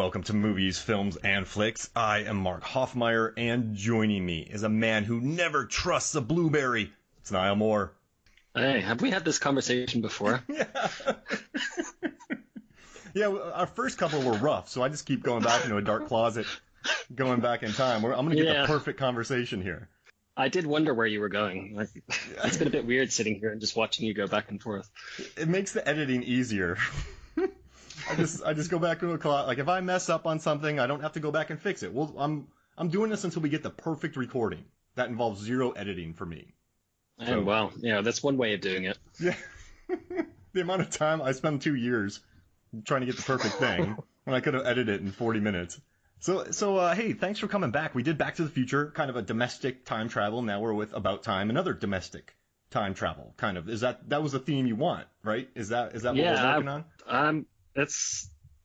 welcome to Movies, Films, and Flicks. I am Mark Hoffmeyer, and joining me is a man who never trusts a blueberry. It's Niall Moore. Hey, have we had this conversation before? Yeah, our first couple were rough, so I just keep going back into a dark closet, going back in time. I'm going to get the perfect conversation here. I did wonder where you were going. It's been a bit weird sitting here and just watching you go back and forth. It makes the editing easier. I just go back to a closet. Like, if I mess up on something, I don't have to go back and fix it. Well, I'm doing this until we get the perfect recording. That involves zero editing for me. So, oh, well, yeah, that's one way of doing it. Yeah. The amount of time I spent 2 years trying to get the perfect thing when I could have edited it in 40 minutes. So, hey, thanks for coming back. We did Back to the Future, kind of a domestic time travel. Now we're with About Time, another domestic time travel, kind of. That was the theme you want, right? Is that what we're working on? I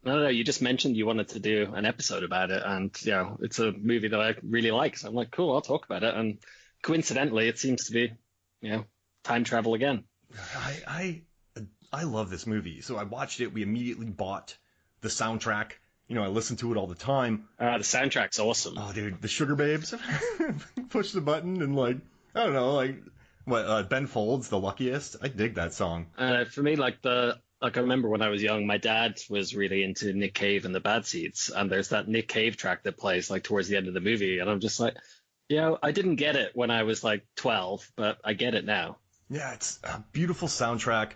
don't know. You just mentioned you wanted to do an episode about it, and it's a movie that I really like. So I'm like, cool, I'll talk about it. And coincidentally, it seems to be, time travel again. I love this movie. So I watched it. We immediately bought the soundtrack. I listen to it all the time. The soundtrack's awesome. Oh, dude, the Sugar Babes. Push the button and I don't know, Ben Folds, The Luckiest. I dig that song. For me, I remember when I was young, my dad was really into Nick Cave and the Bad Seeds, and there's that Nick Cave track that plays towards the end of the movie, and I'm just like, I didn't get it when I was 12, but I get it now. Yeah, it's a beautiful soundtrack,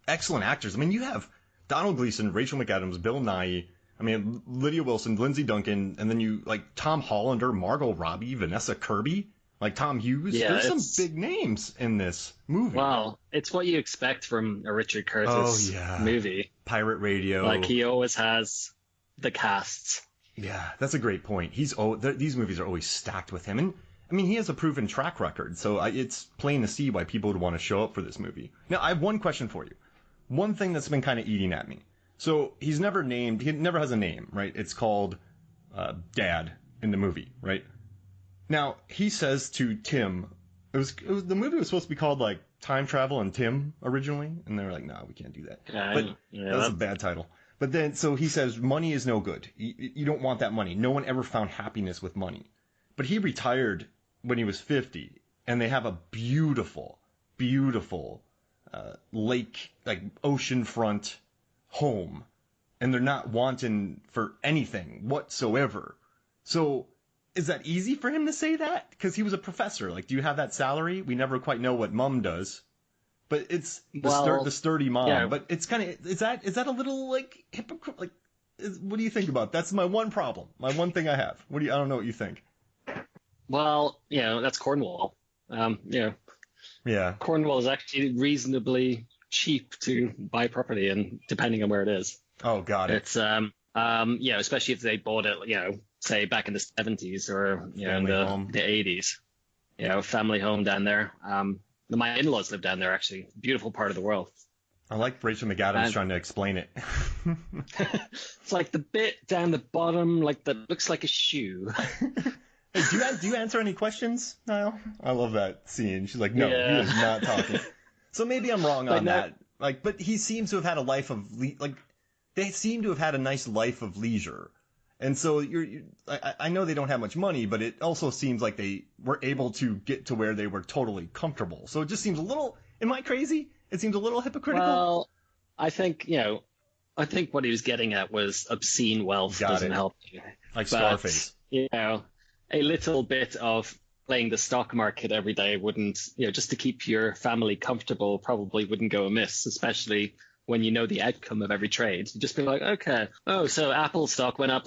excellent actors. I mean, you have Domhnall Gleeson, Rachel McAdams, Bill Nighy, Lydia Wilson, Lindsay Duncan, and then you Tom Hollander, Margot, Robbie, Vanessa, Kirby. Tom Hughes. Yeah, there's some big names in this movie. Well, it's what you expect from a Richard Curtis movie. Pirate Radio. He always has the casts. Yeah, that's a great point. These movies are always stacked with him. And, he has a proven track record, so it's plain to see why people would want to show up for this movie. Now, I have one question for you. One thing that's been kind of eating at me. So, he never has a name, right? It's called Dad in the movie, right? Now, he says to Tim, the movie was supposed to be called, Time Travel and Tim originally, and they were like, no, we can't do that. That's a bad title. But then, so he says, money is no good. You don't want that money. No one ever found happiness with money. But he retired when he was 50, and they have a beautiful, beautiful lake, oceanfront home, and they're not wanting for anything whatsoever. So, is that easy for him to say that? Because he was a professor. Do you have that salary? We never quite know what mom does. But it's the sturdy mom. Yeah. But it's kind of, is that a little, hypocrite? What do you think about it? That's my one problem. My one thing I have. I don't know what you think. Well, that's Cornwall. Yeah. Cornwall is actually reasonably cheap to buy property, and depending on where it is. Oh, got it. It's, especially if they bought it, say back in the 70s or in the 80s. Family home down there. My in-laws live down there, actually. Beautiful part of the world. I like Rachel McAdams trying to explain it. It's the bit down the bottom, that looks like a shoe. Hey, do you answer any questions, Niall? I love that scene. She's like, no, He is not talking. So maybe I'm wrong on that. But he seems to have had a life of they seem to have had a nice life of leisure. And so I know they don't have much money, but it also seems like they were able to get to where they were totally comfortable. So it just seems a little, am I crazy? It seems a little hypocritical. Well, I think what he was getting at was obscene wealth doesn't help you. Like Scarface. A little bit of playing the stock market every day wouldn't, just to keep your family comfortable, probably wouldn't go amiss, especially when you know the outcome of every trade. You just be like, okay, so Apple stock went up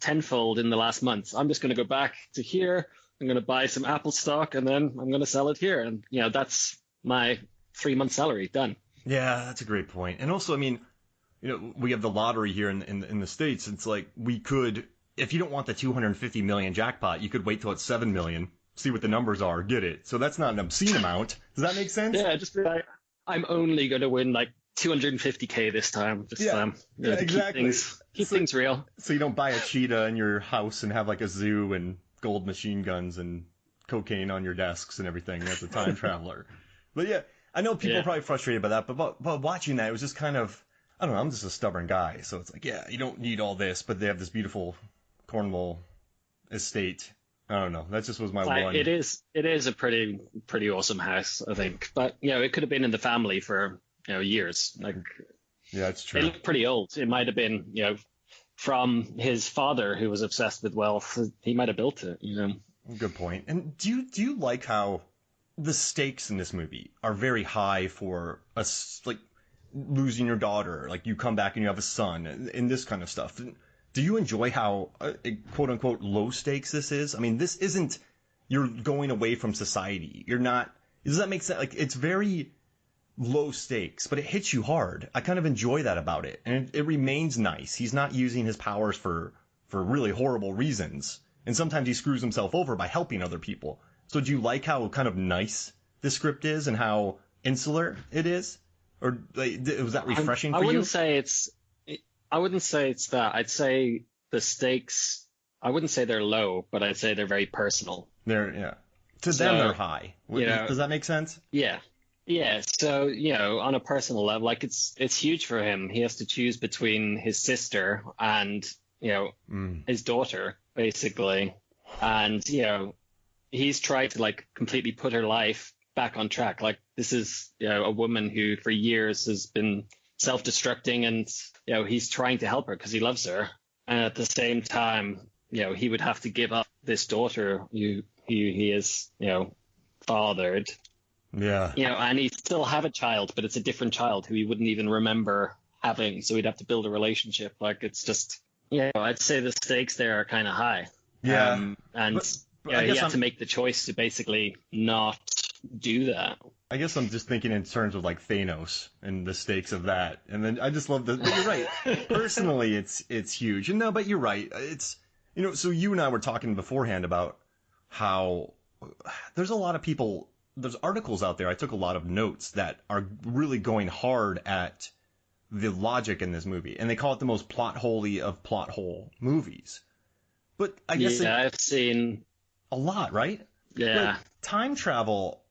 tenfold in the last month. I'm just going to go back to here. I'm going to buy some Apple stock, and then I'm going to sell it here. And, that's my 3-month salary done. Yeah, that's a great point. And also, we have the lottery here in the States. It's we could, if you don't want the 250 million jackpot, you could wait till it's 7 million, see what the numbers are, get it. So that's not an obscene amount. Does that make sense? Yeah, just be like, I'm only going to win 250K this time. Just exactly. Keep things real. So you don't buy a cheetah in your house and have a zoo and gold machine guns and cocaine on your desks and everything as a time traveler. But yeah, I know people are probably frustrated by that, but watching that, it was just kind of, I don't know, I'm just a stubborn guy, so it's like, yeah, you don't need all this, but they have this beautiful Cornwall estate. I don't know. That just was my one. It is a pretty awesome house, I think. But it could have been in the family for years. Like, yeah, it's true. It looked pretty old. It might have been from his father, who was obsessed with wealth. He might have built it. Good point. And do you like how the stakes in this movie are very high for us, like losing your daughter, like you come back and you have a son, and this kind of stuff? Do you enjoy how quote unquote low stakes this is? I mean, this isn't you're going away from society. You're not. Does that make sense? Like, it's very low stakes, but it hits you hard. I kind of enjoy that about it, and it remains nice. He's not using his powers for really horrible reasons, and sometimes he screws himself over by helping other people. So do you like how kind of nice the script is and how insular it is? Or like, was that refreshing for you? I wouldn't say it's that. I'd say the stakes, I wouldn't say they're low, but I'd say they're very personal. To them, they're high. Does that make sense? Yeah. Yeah. So, on a personal level, like it's huge for him. He has to choose between his sister and, his daughter, basically. And, he's tried to like completely put her life back on track. Like, this is, a woman who for years has been self-destructing, and he's trying to help her because he loves her, and at the same time he would have to give up this daughter who he is fathered, and he still have a child, but it's a different child who he wouldn't even remember having, so he'd have to build a relationship. Like, it's just I'd say the stakes there are kind of high, and he had to make the choice to basically not do that. I guess I'm just thinking in terms of like Thanos and the stakes of that, and then I just love the. But you're right. Personally, it's huge. And no, but you're right. It's So you and I were talking beforehand about how there's a lot of people. There's articles out there. I took a lot of notes that are really going hard at the logic in this movie, and they call it the most plot holey of plot hole movies. But I guess I've seen a lot, right? Yeah. Like, time travel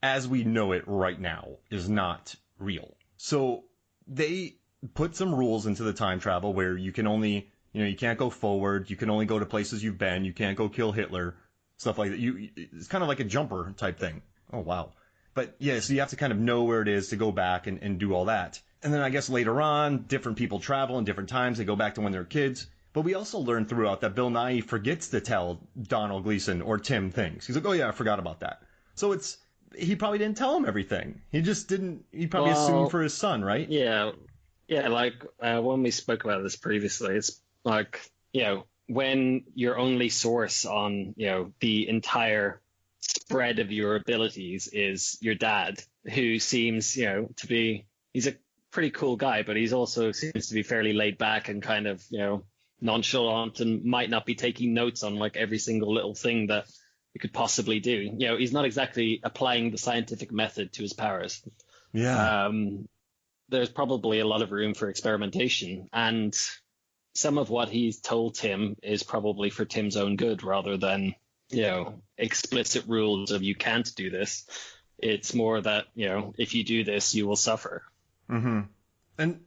as we know it right now is not real. So they put some rules into the time travel where you can only, you can't go forward. You can only go to places you've been. You can't go kill Hitler, stuff like that. It's kind of like a jumper type thing. Oh, wow. But yeah, so you have to kind of know where it is to go back and do all that. And then I guess later on, different people travel in different times. They go back to when they're kids. But we also learned throughout that Bill Nighy forgets to tell Domhnall Gleeson or Tim things. He's like, oh yeah, I forgot about that. So he probably didn't tell him everything. He just didn't. He probably assumed for his son, right? Yeah. Like when we spoke about this previously, it's like when your only source on the entire spread of your abilities is your dad, who seems to be, he's a pretty cool guy, but he's also seems to be fairly laid back and kind of nonchalant, and might not be taking notes on like every single little thing that you could possibly do. He's not exactly applying the scientific method to his powers. Yeah. There's probably a lot of room for experimentation, and some of what he's told Tim is probably for Tim's own good rather than, explicit rules of you can't do this. It's more that, if you do this, you will suffer. Mm-hmm.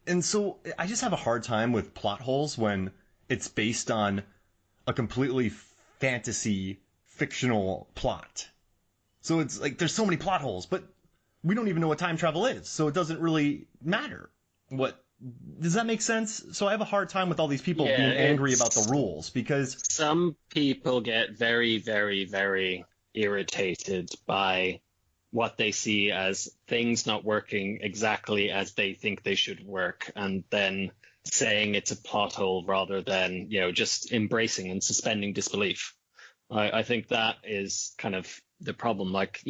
And so I just have a hard time with plot holes when it's based on a completely fantasy fictional plot. So it's like there's so many plot holes, but we don't even know what time travel is, so it doesn't really matter. Does that make sense? So I have a hard time with all these people being angry about the rules, because some people get very, very, very irritated by what they see as things not working exactly as they think they should work, and then saying it's a plot hole rather than, just embracing and suspending disbelief. I think that is kind of the problem. Like,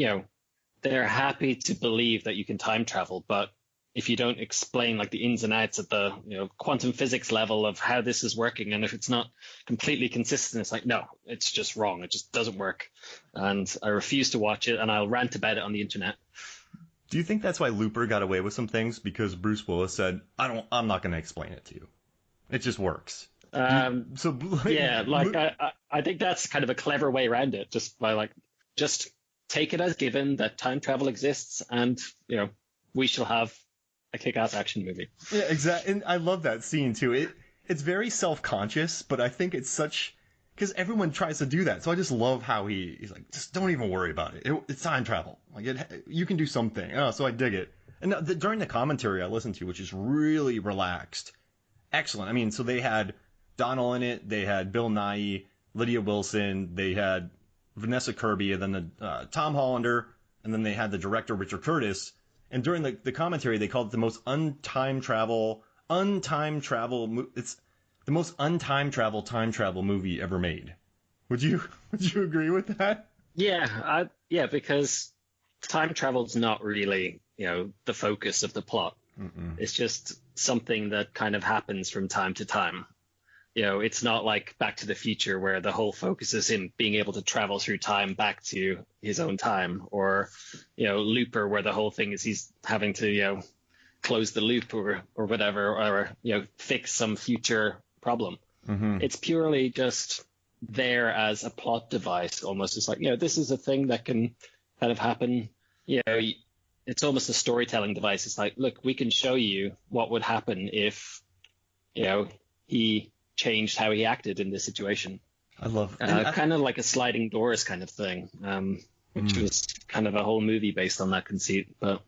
they're happy to believe that you can time travel, but if you don't explain like the ins and outs at the quantum physics level of how this is working, and if it's not completely consistent, it's like, no, it's just wrong. It just doesn't work. And I refuse to watch it, and I'll rant about it on the internet. Do you think that's why Looper got away with some things? Because Bruce Willis said, I'm not going to explain it to you. It just works. I think that's kind of a clever way around it, just by just take it as given that time travel exists, and we shall have a kick-ass action movie. Yeah, exactly. And I love that scene too. It's very self-conscious, but I think it's such because everyone tries to do that. So I just love how he's like, just don't even worry about it. It's time travel. Like you can do something. Oh, so I dig it. And during the commentary I listened to, which is really relaxed, excellent. I mean, so they had Domhnall in it, they had Bill Nighy, Lydia Wilson, they had Vanessa Kirby, and then the Tom Hollander, and then they had the director Richard Curtis. And during the commentary, they called it the most time travel. It's the most time travel movie ever made. Would you agree with that? Yeah, because time travel's not really, the focus of the plot. Mm-mm. It's just something that kind of happens from time to time. It's not like Back to the Future where the whole focus is him being able to travel through time back to his own time, or Looper where the whole thing is he's having to close the loop or whatever, or fix some future problem. Mm-hmm. It's purely just there as a plot device, almost. It's like this is a thing that can kind of happen. It's almost a storytelling device. It's like, look, we can show you what would happen if he changed how he acted in this situation. I love kind of like a sliding doors kind of thing, which was kind of a whole movie based on that conceit. But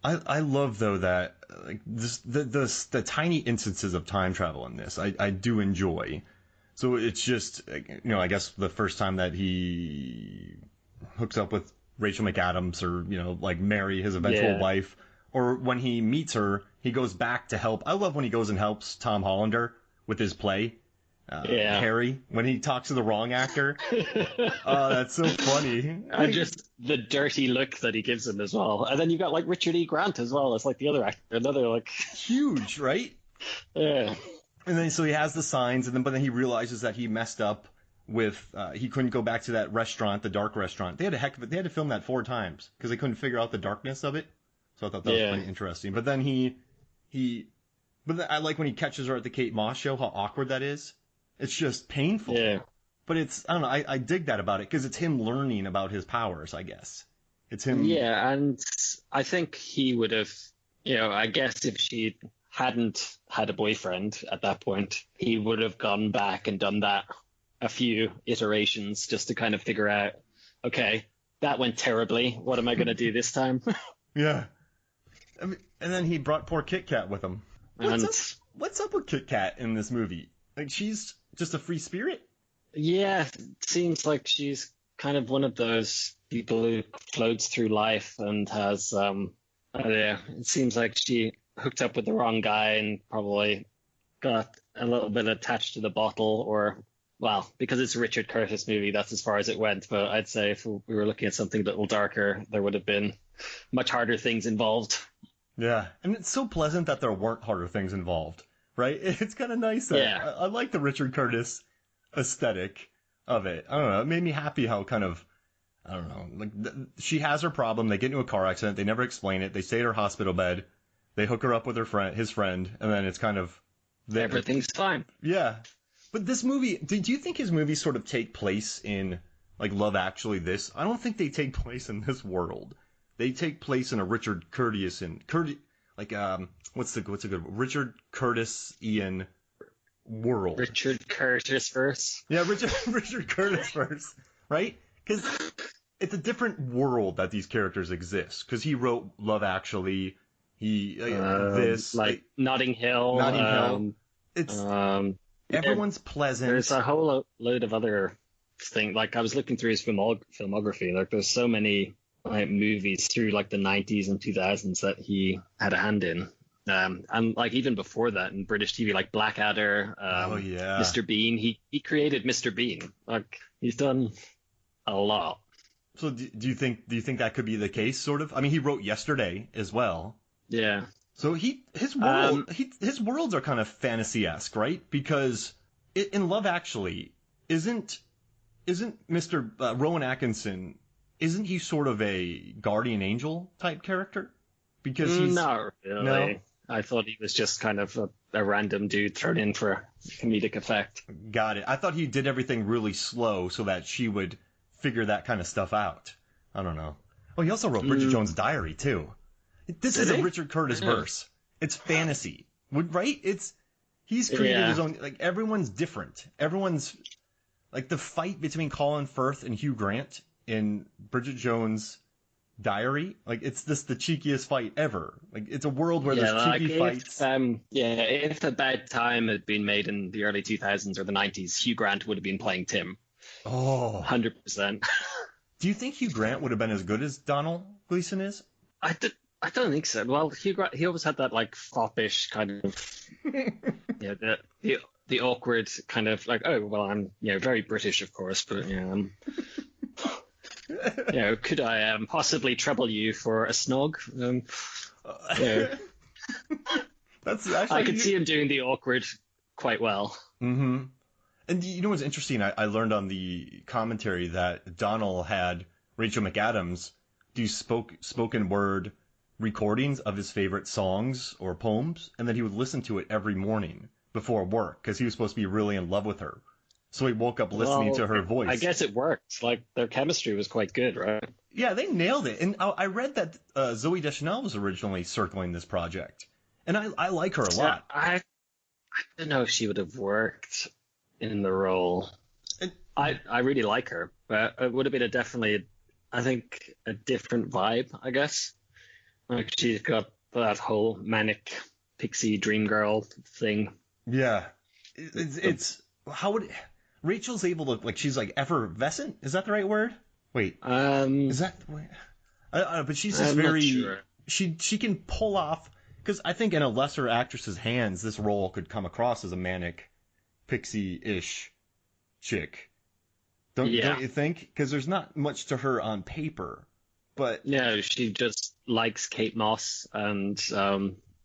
I love though that like the tiny instances of time travel in this I do enjoy. So it's just I guess the first time that he hooks up with Rachel McAdams, or like marry his eventual wife, or when he meets her, he goes back to help. I love when he goes and helps Tom Hollander with his play, Harry, when he talks to the wrong actor. Oh, that's so funny. And just the dirty look that he gives him as well. And then you've got like Richard E. Grant as well as like the other actor, another like huge, right? Yeah. And then so he has the signs, but then he realizes that he messed up with he couldn't go back to that restaurant, the dark restaurant. They had they had to film that 4 times because they couldn't figure out the darkness of it. So I thought that was pretty interesting. But then I like when he catches her at the Kate Moss show, how awkward that is. It's just painful. Yeah. But it's, I don't know, I dig that about it because it's him learning about his powers, I guess. It's him. Yeah, and I think he would have, I guess if she hadn't had a boyfriend at that point, he would have gone back and done that a few iterations just to kind of figure out, okay, that went terribly. What am I going to do this time? Yeah. I mean, and then he brought poor Kit Kat with him. What's up with Kit Kat in this movie? Like, she's just a free spirit? Yeah, it seems like she's kind of one of those people who floats through life and has, it seems like she hooked up with the wrong guy and probably got a little bit attached to the bottle, or, well, because it's a Richard Curtis movie, that's as far as it went. But I'd say if we were looking at something a little darker, there would have been much harder things involved. Yeah, and it's so pleasant that there weren't harder things involved, right? It's kind of nice that I like the Richard Curtis aesthetic of it. I don't know, it made me happy how kind of, I don't know, like she has her problem, they get into a car accident, they never explain it, they stay at her hospital bed, they hook her up with his friend, and then it's kind of... Everything's fine. Yeah. But this movie, do you think his movies sort of take place in, like, Love Actually this? I don't think they take place in this world. They take place in a Richard Curtis what's a good Richard Curtis Ian world. Richard Curtis verse. Yeah, Richard Curtis verse, right? Because it's a different world that these characters exist. Because he wrote Love Actually, like Notting Hill. It's everyone's pleasant. There's a whole load of other things. Like I was looking through his filmography. Like there's so many movies through like the 90s and 2000s that he had a hand in. And like even before that in British TV, like Blackadder, Mr. Bean. He created Mr. Bean. Like he's done a lot. So do you think that could be the case? Sort of. I mean, he wrote Yesterday as well. Yeah. So his worlds are kind of fantasy-esque, right? Because in Love Actually, isn't Mr. Rowan Atkinson, isn't he sort of a guardian angel type character? Because he's not really. No? I thought he was just kind of a random dude thrown in for comedic effect. Got it. I thought he did everything really slow so that she would figure that kind of stuff out. I don't know. Oh, he also wrote Bridget Jones' Diary too. This is a Richard Curtis verse. It's fantasy. Right? He's created his own, like, everyone's different. Everyone's, like, the fight between Colin Firth and Hugh Grant in Bridget Jones' Diary, like, it's the cheekiest fight ever. Like, it's a world where there's cheeky fights. If A Bad Time had been made in the early 2000s or the 90s, Hugh Grant would have been playing Tim. Oh. 100%. Do you think Hugh Grant would have been as good as Domhnall Gleeson is? I don't think so. Well, Hugh Grant, he always had that, like, foppish kind of, the awkward kind of, like, oh, well, I'm, very British, of course, but, could I possibly trouble you for a snog? That's actually, I could see him doing the awkward quite well. Mm-hmm. And you know what's interesting? I learned on the commentary that Domhnall had Rachel McAdams do spoken word recordings of his favorite songs or poems, and then he would listen to it every morning before work because he was supposed to be really in love with her. So he woke up listening to her voice. I guess it worked. Like, their chemistry was quite good, right? Yeah, they nailed it. And I read that Zooey Deschanel was originally circling this project. And I like her a lot. I don't know if she would have worked in the role. I really like her, but it would have been definitely, I think, a different vibe, I guess. Like, she's got that whole manic pixie dream girl thing. Yeah. It's how would... Rachel's able to, like, she's, like, effervescent? Is that the right word? Wait. Is that the way? I don't know, but she's just very... Sure. She can pull off... Because I think in a lesser actress's hands, this role could come across as a manic, pixie-ish chick. Don't you think? Because there's not much to her on paper, but... No, she just likes Kate Moss, and...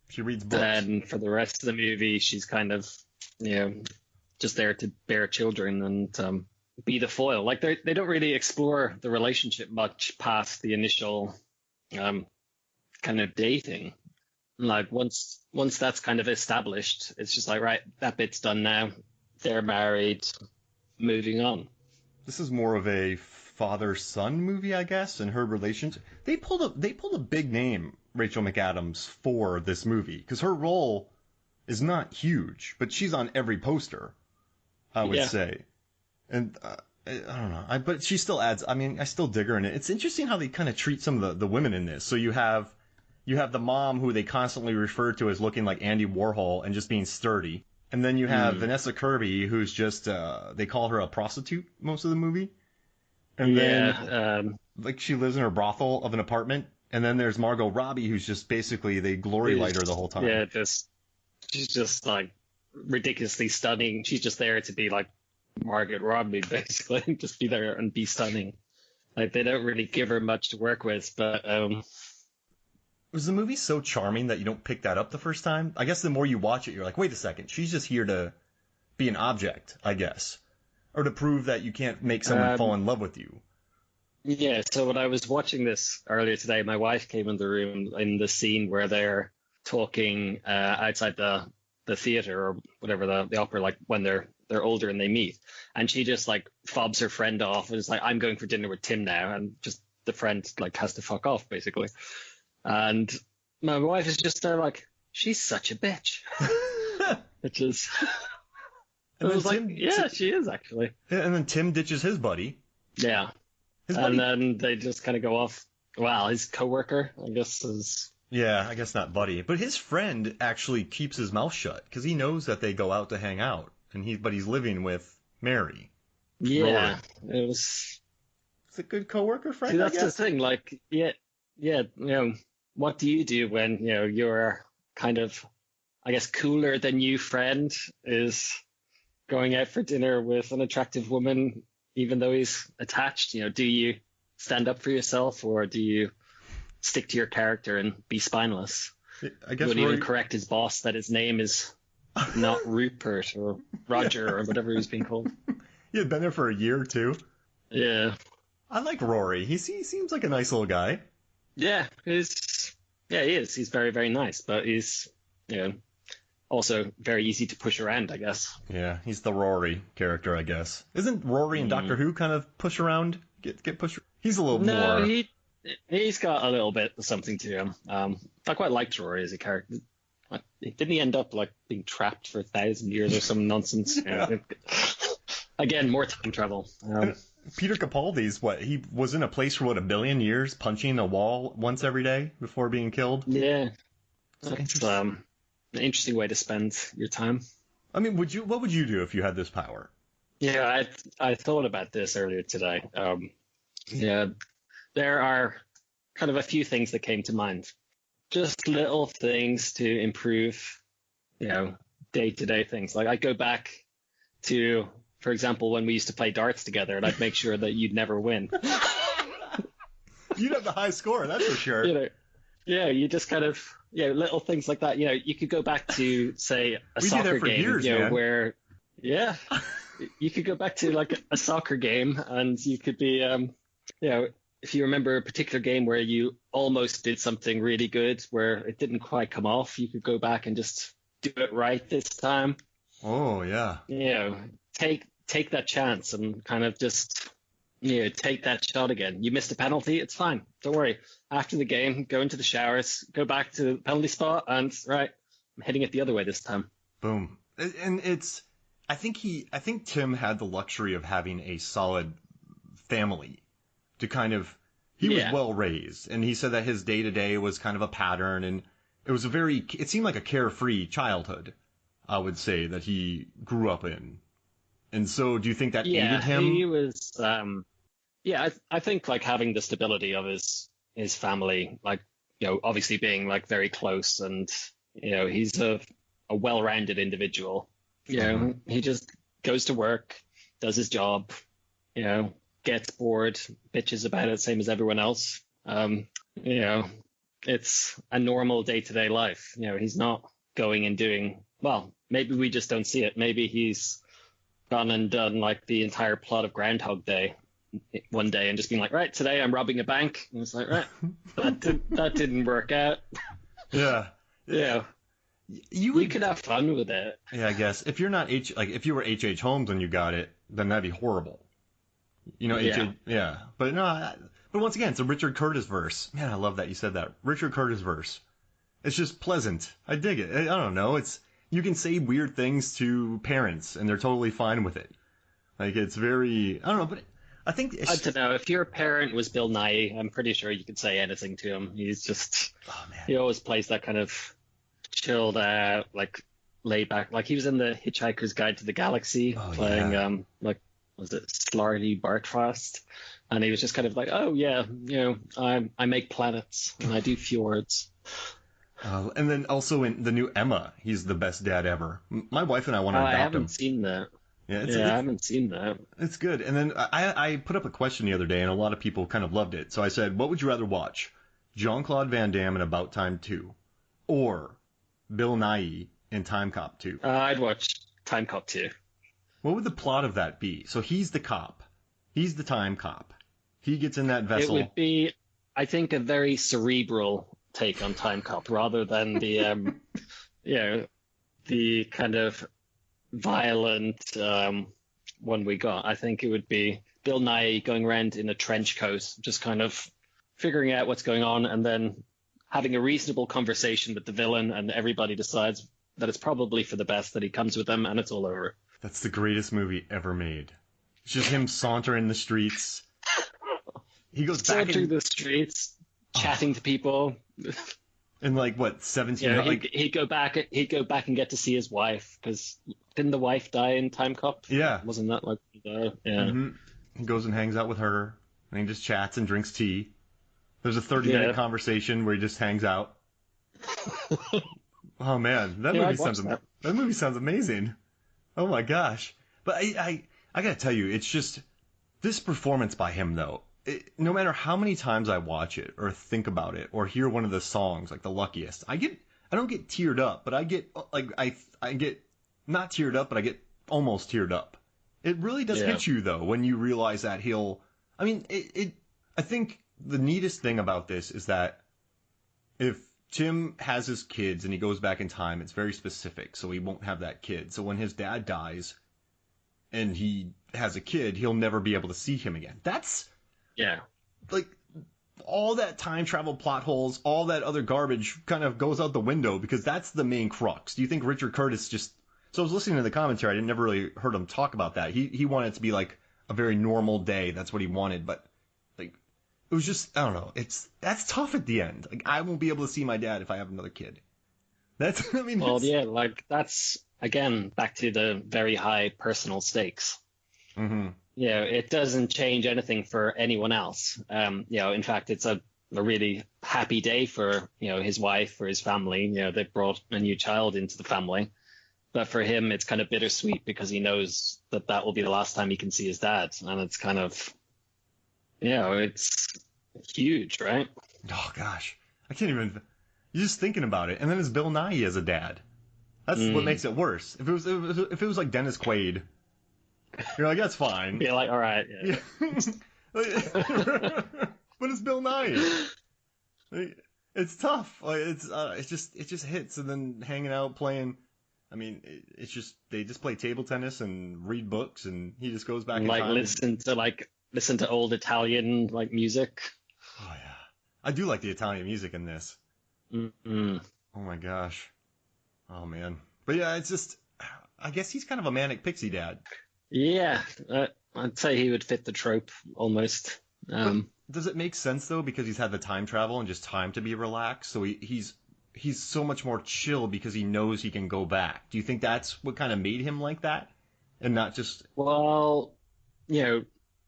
she reads books. Then for the rest of the movie, she's kind of, just there to bear children and be the foil. Like, they don't really explore the relationship much past the initial kind of dating. Like, once that's kind of established, it's just like, right, that bit's done now. They're married, moving on. This is more of a father-son movie, I guess, and her relationship. They pulled a big name, Rachel McAdams, for this movie because her role is not huge, but she's on every poster, I would say. And I don't know, but she still adds. I mean, I still dig her in it. It's interesting how they kind of treat some of the women in this. So you have the mom who they constantly refer to as looking like Andy Warhol and just being sturdy, and then you have Vanessa Kirby, who's just they call her a prostitute most of the movie, and then like she lives in her brothel of an apartment. And then there's Margot Robbie, who's just basically they glory light her the whole time. Yeah, she's just like ridiculously stunning. She's just there to be like Margot Robbie, basically, just be there and be stunning. Like, they don't really give her much to work with, but was the movie so charming that you don't pick that up the first time? I guess the more you watch it, you're like, wait a second, she's just here to be an object, I guess, or to prove that you can't make someone fall in love with you. Yeah, so when I was watching this earlier today, my wife came in the room in the scene where they're talking outside the theater or whatever, the opera, like when they're older and they meet. And she just like fobs her friend off and is like, I'm going for dinner with Tim now. And just the friend like has to fuck off, basically. And my wife is just there like, she's such a bitch. Which is... I was like, yeah, she is actually. And then Tim ditches his buddy. Yeah. And then they just kind of go off. Wow, his coworker, I guess, is... Yeah, I guess not buddy. But his friend actually keeps his mouth shut because he knows that they go out to hang out. But he's living with Mary. Yeah, Rory. It's a good coworker friend, See, that's the thing. Like, what do you do when, your kind of, I guess, cooler than you friend is going out for dinner with an attractive woman, even though he's attached? Do you stand up for yourself, or do you stick to your character and be spineless? I guess would even correct his boss that his name is not Rupert or Roger or whatever he's being called. He had been there for a year or two. Yeah. I like Rory. He seems like a nice little guy. Yeah, he is. He's very, very nice, but he's, also very easy to push around, I guess. Yeah, he's the Rory character, I guess. Isn't Rory in Doctor Who kind of push around? Get pushed? He's a little more... No, he's got a little bit of something to him. I quite liked Rory as a character. didn't he end up like being trapped for 1,000 years or some nonsense? Yeah. Again, more time travel. Peter Capaldi's he was in a place for what, 1 billion years, punching a wall once every day before being killed. Yeah, that's an interesting way to spend your time. I mean, what would you do if you had this power? Yeah, I thought about this earlier today. Yeah, there are kind of a few things that came to mind. Just little things to improve, day-to-day things. Like I go back to, for example, when we used to play darts together, and I'd make sure that you'd never win. You'd have the high score, that's for sure. Yeah, you just kind of, little things like that. You could go back to, say, a soccer game, years, where, you could go back to like a soccer game, and you could be, if you remember a particular game where you almost did something really good, where it didn't quite come off, you could go back and just do it right this time. Oh, yeah. Take that chance and kind of just, take that shot again. You missed a penalty, it's fine. Don't worry. After the game, go into the showers, go back to the penalty spot, and right, I'm hitting it the other way this time. Boom. And I think Tim had the luxury of having a solid family to kind of, he was well raised, and he said that his day to day was kind of a pattern, and it seemed like a carefree childhood, I would say, that he grew up in. And so do you think that aided him? He was, I think like having the stability of his family, like, obviously being like very close, and, he's a well-rounded individual. He just goes to work, does his job, gets bored, bitches about it, same as everyone else. It's a normal day-to-day life. He's not going and doing, well, maybe we just don't see it. Maybe he's gone and done like the entire plot of Groundhog Day one day and just been like, right, today I'm robbing a bank. And it's like, right, that didn't work out. Yeah. You could have fun with it. Yeah, I guess. If you're not if you were H.H. Holmes and you got it, then that'd be horrible. But no, but once again, it's a Richard Curtis verse. Man, I love that you said that. Richard Curtis verse. It's just pleasant. I dig it. I don't know. You can say weird things to parents and they're totally fine with it. Like, it's very, I don't know, but I think I don't know. If your parent was Bill Nighy, I'm pretty sure you could say anything to him. He's just, he always plays that kind of chilled out, like laid back. Like he was in the Hitchhiker's Guide to the Galaxy playing, was it Slarty Bartfast? And he was just kind of like, oh yeah, I make planets and I do fjords. And then also in the new Emma, he's the best dad ever. My wife and I want to adopt him. I haven't seen that. I haven't seen that. It's good. And then I put up a question the other day, and a lot of people kind of loved it. So I said, what would you rather watch? Jean-Claude Van Damme in About Time 2 or Bill Nighy in Time Cop 2? I'd watch Time Cop 2. What would the plot of that be? So he's the cop. He's the time cop. He gets in that vessel. It would be, I think, a very cerebral take on Time Cop rather than the, the kind of violent one we got. I think it would be Bill Nighy going around in a trench coat, just kind of figuring out what's going on and then having a reasonable conversation with the villain, and everybody decides that it's probably for the best that he comes with them, and it's all over. That's the greatest movie ever made. It's just him sauntering the streets. He goes back through the streets, chatting to people. In like what, 17? He'd go back and get to see his wife, because didn't the wife die in Time Cop? Yeah. Wasn't that like Mm-hmm. He goes and hangs out with her, and he just chats and drinks tea. There's a 30-minute conversation where he just hangs out. Oh man, that movie sounds amazing. Oh my gosh. But I gotta tell you, it's just this performance by him though. No matter how many times I watch it or think about it or hear one of the songs like The Luckiest, I don't get teared up, but I get like I get not teared up, but I get almost teared up. It really does hit you though when you realize that I think the neatest thing about this is that if Tim has his kids and he goes back in time, it's very specific, so he won't have that kid. So when his dad dies and he has a kid, he'll never be able to see him again. That's like all that time travel plot holes, all that other garbage kind of goes out the window because that's the main crux. Do you think Richard Curtis just... So I was listening to the commentary. I never really heard him talk about that. He wanted it to be like a very normal day. That's what he wanted. But like, it was just, I don't know. That's tough at the end. Like, I won't be able to see my dad if I have another kid. That's, I mean, Well, yeah, like that's again back to the very high personal stakes. Mm-hmm. It doesn't change anything for anyone else. In fact, it's a really happy day for, his wife, for his family. They brought a new child into the family. But for him, it's kind of bittersweet because he knows that will be the last time he can see his dad. And it's kind of, it's huge, right? Oh, gosh. I can't even... You're just thinking about it. And then it's Bill Nighy as a dad. That's what makes it worse. If it was like Dennis Quaid, you're like, that's fine. Be like, all right. Yeah. But it's Bill Nighy. It's tough. It just hits, and then hanging out playing... I mean, it's just they just play table tennis and read books, and he just goes back in time. Listen to old Italian music. Oh yeah, I do like the Italian music in this. Mm-hmm. Oh my gosh, oh man. But yeah, it's just I guess he's kind of a manic pixie dad. Yeah, I'd say he would fit the trope almost. Does it make sense though because he's had the time travel and just time to be relaxed, so he's so much more chill because he knows he can go back. Do you think that's what kind of made him like that? And not just... Well,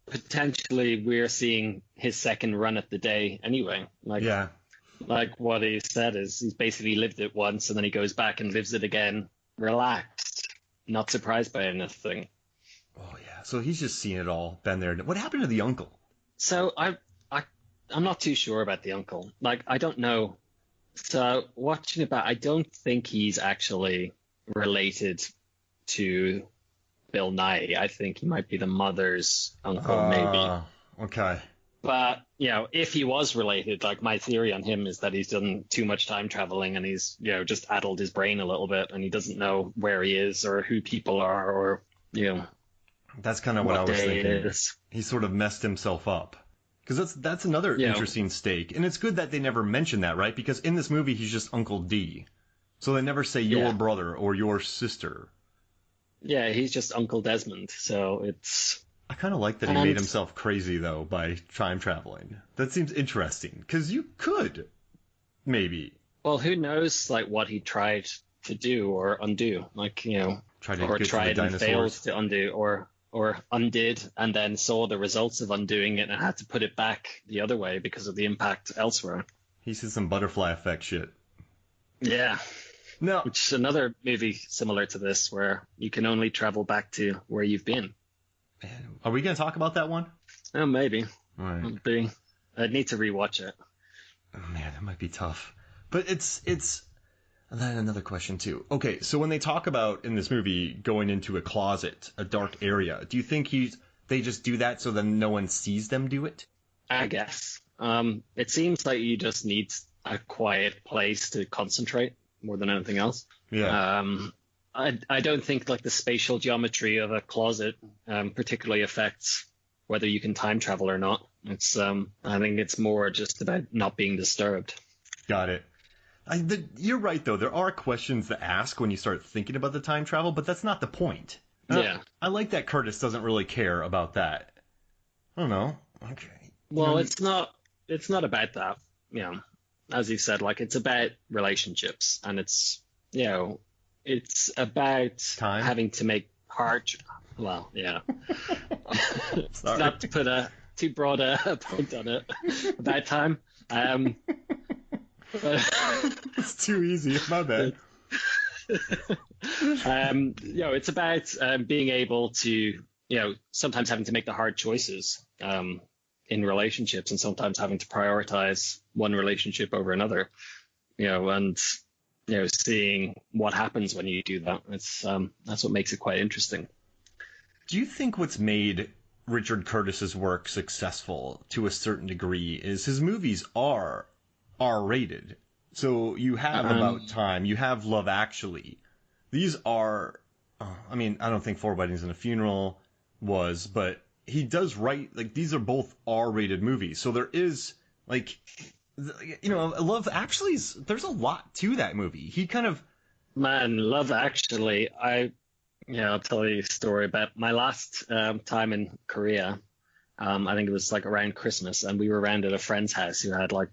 potentially we're seeing his second run at the day anyway. Yeah. Like what he said is he's basically lived it once and then he goes back and lives it again, relaxed, not surprised by anything. Oh, yeah. So he's just seen it all, been there. What happened to the uncle? So I'm not too sure about the uncle. I don't know. So watching it back, I don't think he's actually related to Bill Nighy. I think he might be the mother's uncle, maybe. Okay. But, if he was related, my theory on him is that he's done too much time traveling and he's, just addled his brain a little bit and he doesn't know where he is or who people are or, That's kind of what I was thinking. Is. He sort of messed himself up. Because that's another interesting stake. And it's good that they never mention that, right? Because in this movie, he's just Uncle D. So they never say your brother or your sister. Yeah, he's just Uncle Desmond. So it's... I kind of like that he made himself crazy, though, by time traveling. That seems interesting. Because you could, maybe. Well, who knows, what he tried to do or undo. Tried and failed to undo or undid and then saw the results of undoing it and had to put it back the other way because of the impact elsewhere. He said some butterfly effect shit. Yeah. No. Which is another movie similar to this where you can only travel back to where you've been. Are we going to talk about that one? Oh, maybe. All right. I'd need to rewatch it. Oh, man, that might be tough. But it's... And then another question, too. Okay, so when they talk about, in this movie, going into a closet, a dark area, do you think they just do that so then no one sees them do it? I guess. It seems like you just need a quiet place to concentrate more than anything else. Yeah. I don't think, the spatial geometry of a closet particularly affects whether you can time travel or not. It's I think it's more just about not being disturbed. Got it. You're right, though. There are questions to ask when you start thinking about the time travel, but that's not the point. Yeah. I like that Curtis doesn't really care about that. I don't know. Okay. Well, it's not about that. As you said, it's about relationships, and it's it's about time? having to make hard. Well, yeah. Not to put too broad a point on it. About time. It's too easy. My bad. It's about being able to, sometimes having to make the hard choices in relationships, and sometimes having to prioritize one relationship over another. And seeing what happens when you do that. It's that's what makes it quite interesting. Do you think what's made Richard Curtis's work successful to a certain degree is his movies are R-rated? So you have About Time, you have Love Actually. These are, I don't think Four Weddings and a Funeral was, but he does write, these are both R-rated movies. So there is Like, Love Actually's, there's a lot to that movie. He kind of, Man, Love Actually, I'll tell you a story about my last time in Korea. I think it was like around Christmas, and we were around at a friend's house who had like,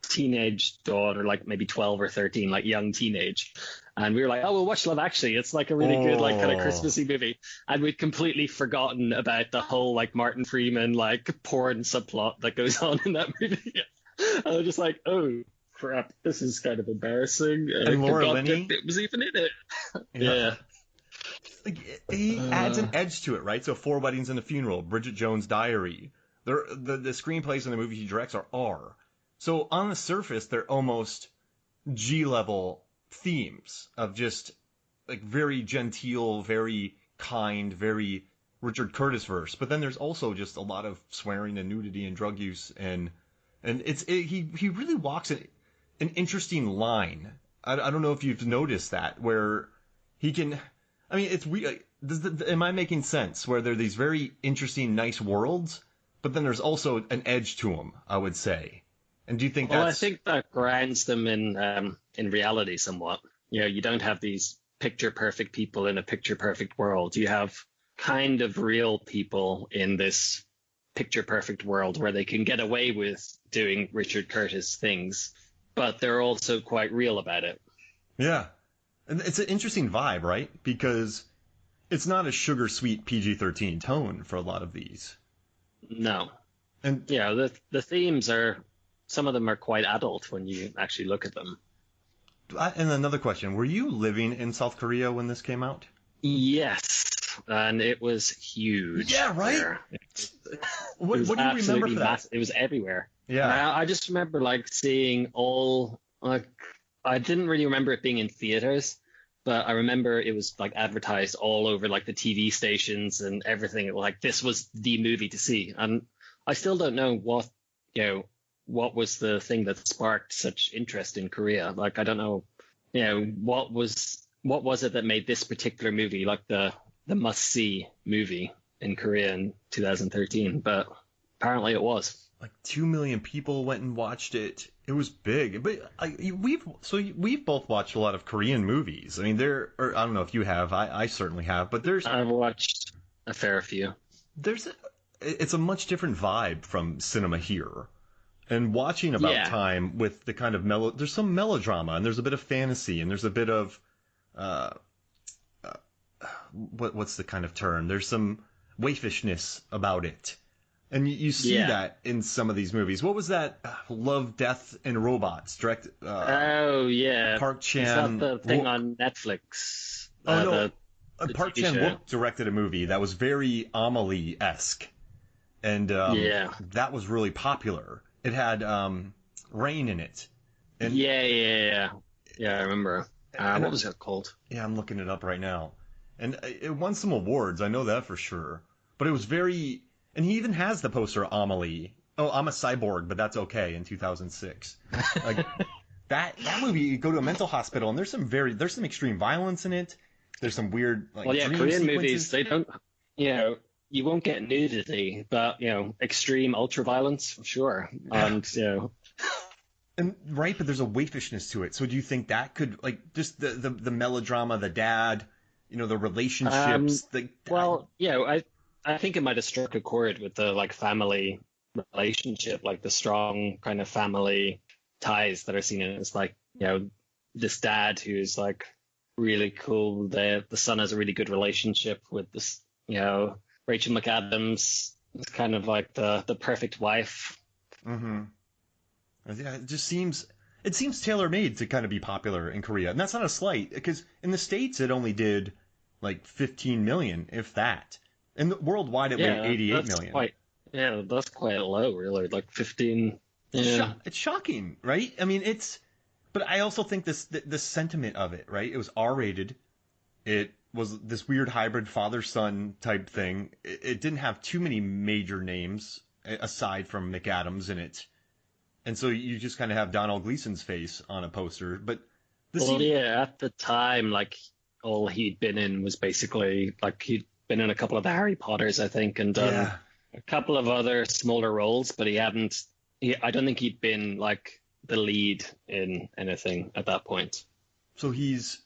teenage daughter, like maybe 12 or 13, like young teenage. And we were like, oh, we'll watch Love Actually. It's like a really good, like kind of Christmassy movie. And we'd completely forgotten about the whole like Martin Freeman, like porn subplot that goes on in that movie. I was just like, oh, crap, this is kind of embarrassing. And Laura Linney? It was even in it. Yeah. Like, he adds an edge to it, right? So 4 Weddings and a Funeral, Bridget Jones' Diary. The screenplays in the movie he directs are R. So on the surface, they're almost G-level themes of just like very genteel, very kind, very Richard Curtis verse. But then there's also just a lot of swearing and nudity and drug use, and he really walks an interesting line. I don't know if you've noticed that, where he can. I mean, it's weird. Am I making sense? Where there are these very interesting, nice worlds, but then there's also an edge to them, I would say. And do you think I think that grounds them in reality somewhat. You don't have these picture-perfect people in a picture-perfect world. You have kind of real people in this picture-perfect world where they can get away with doing Richard Curtis things, but they're also quite real about it. Yeah. And it's an interesting vibe, right? Because it's not a sugar-sweet PG-13 tone for a lot of these. No. And the themes are... Some of them are quite adult when you actually look at them. And another question, were you living in South Korea when this came out? Yes, and it was huge. Yeah, right? What do you remember for that? It was everywhere. Yeah. I just remember like seeing I didn't really remember it being in theaters, but I remember it was like advertised all over like the TV stations and everything. Like this was the movie to see. And I still don't know what was the thing that sparked such interest in Korea? Like, I don't know, what was it that made this particular movie like the must-see movie in Korea in 2013? But apparently it was. Like 2 million people went and watched it. It was big. But we've both watched a lot of Korean movies. I mean, I don't know if you have. I certainly have. But I've watched a fair few. It's a much different vibe from cinema here. And watching About Time with the kind of there's some melodrama, and there's a bit of fantasy, and there's a bit of, what's the kind of term? There's some waifishness about it. And you see that in some of these movies. What was that? Love, Death, and Robots, direct. Oh, yeah. Park Chan. Is that the thing on Netflix? No. Park Chan-wook directed a movie that was very Amelie-esque. And that was really popular. It had rain in it. And, Yeah, I remember. What was it called? Yeah, I'm looking it up right now. And it won some awards, I know that for sure. But it was very... And he even has the poster of Amelie. Oh, I'm a cyborg, but that's okay, in 2006. Like, that movie, you go to a mental hospital, and there's some extreme violence in it. There's some weird, like, dream Korean sequences. movies, they don't... You won't get nudity, but extreme ultra-violence, sure. And and right, but there's a waifishness to it. So do you think that could, like, just the melodrama, the dad, the relationships? I think it might have struck a chord with the like family relationship, like the strong kind of family ties that are seen in it. It's like this dad who's like really cool. The son has a really good relationship with this Rachel McAdams. It's kind of like the perfect wife. Mm-hmm. Yeah, it seems tailor-made to kind of be popular in Korea. And that's not a slight, because in the States it only did like 15 million, if that. And worldwide it made 88 million. That's quite low, really, like 15. Yeah. It's shocking, right? I mean, but I also think the sentiment of it, right? It was R-rated. It was this weird hybrid father-son type thing. It didn't have too many major names aside from McAdams in it. And so you just kind of have Domhnall Gleeson's face on a poster. But at the time, like, all he'd been in was basically, like, he'd been in a couple of the Harry Potters, I think, and done a couple of other smaller roles, but he hadn't I don't think he'd been like the lead in anything at that point. So he's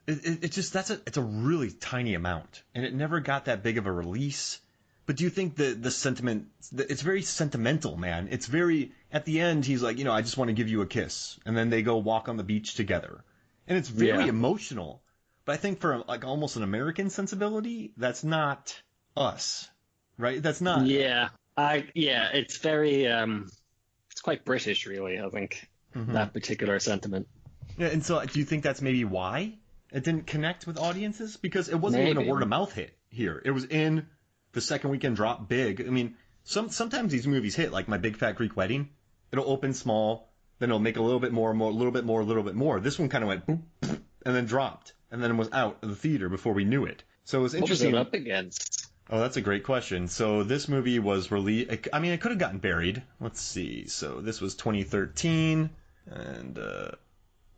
it's just it's a really tiny amount, and it never got that big of a release. But do you think the sentiment? It's very sentimental, man. It's very at the end. He's like, I just want to give you a kiss, and then they go walk on the beach together, and it's very emotional. But I think for like almost an American sensibility, that's not us, right? That's not. Yeah, it's very it's quite British, really. I think that particular sentiment. Yeah, and so do you think that's maybe why it didn't connect with audiences? Because it wasn't even a word of mouth hit here. It was in the second weekend drop big. I mean, sometimes these movies hit, like My Big Fat Greek Wedding. It'll open small, then it'll make a little bit more, a little bit more, a little bit more. This one kind of went boop, boop, and then dropped, and then it was out of the theater before we knew it. So it was interesting. What was it up against? Oh, that's a great question. So this movie was released. I mean, it could have gotten buried. Let's see. So this was 2013, and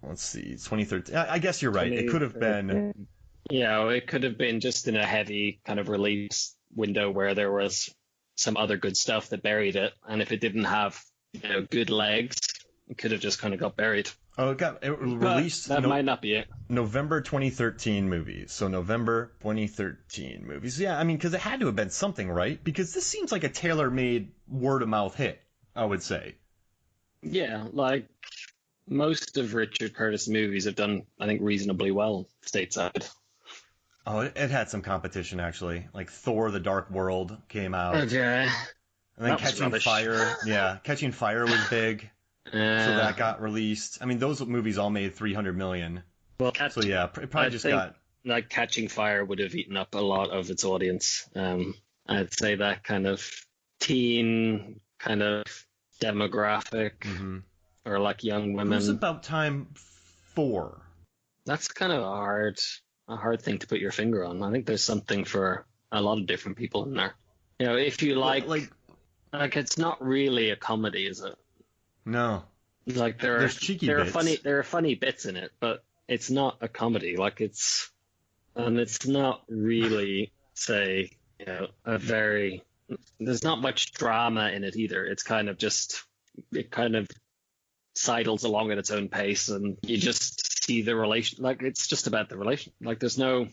let's see, 2013. I guess you're right. It could have been. Yeah, it could have been just in a heavy kind of release window where there was some other good stuff that buried it, and if it didn't have good legs, it could have just kind of got buried. Oh, it released. That might not be it. November 2013 movies. So November 2013 movies. Yeah, I mean, because it had to have been something, right? Because this seems like a tailor-made word-of-mouth hit, I would say. Yeah, like most of Richard Curtis' movies have done, I think, reasonably well stateside. Oh, it had some competition, actually. Like Thor: The Dark World came out. Okay. And then Catching Fire. Yeah, Catching Fire was big. So that got released. I mean, those movies all made $300 million. Well, so yeah, it probably got. Like Catching Fire would have eaten up a lot of its audience. I'd say that kind of teen kind of demographic, or like young women. It was About Time 4. That's kind of a hard thing to put your finger on. I think there's something for a lot of different people in there. If you like it's not really a comedy, is it? No. Like there's cheeky bits. There are funny bits in it, but it's not a comedy. Like it's not really, say, there's not much drama in it either. It's kind of it kind of sidles along at its own pace, and you just see the relation. Like it's just about the relation. Like there's no.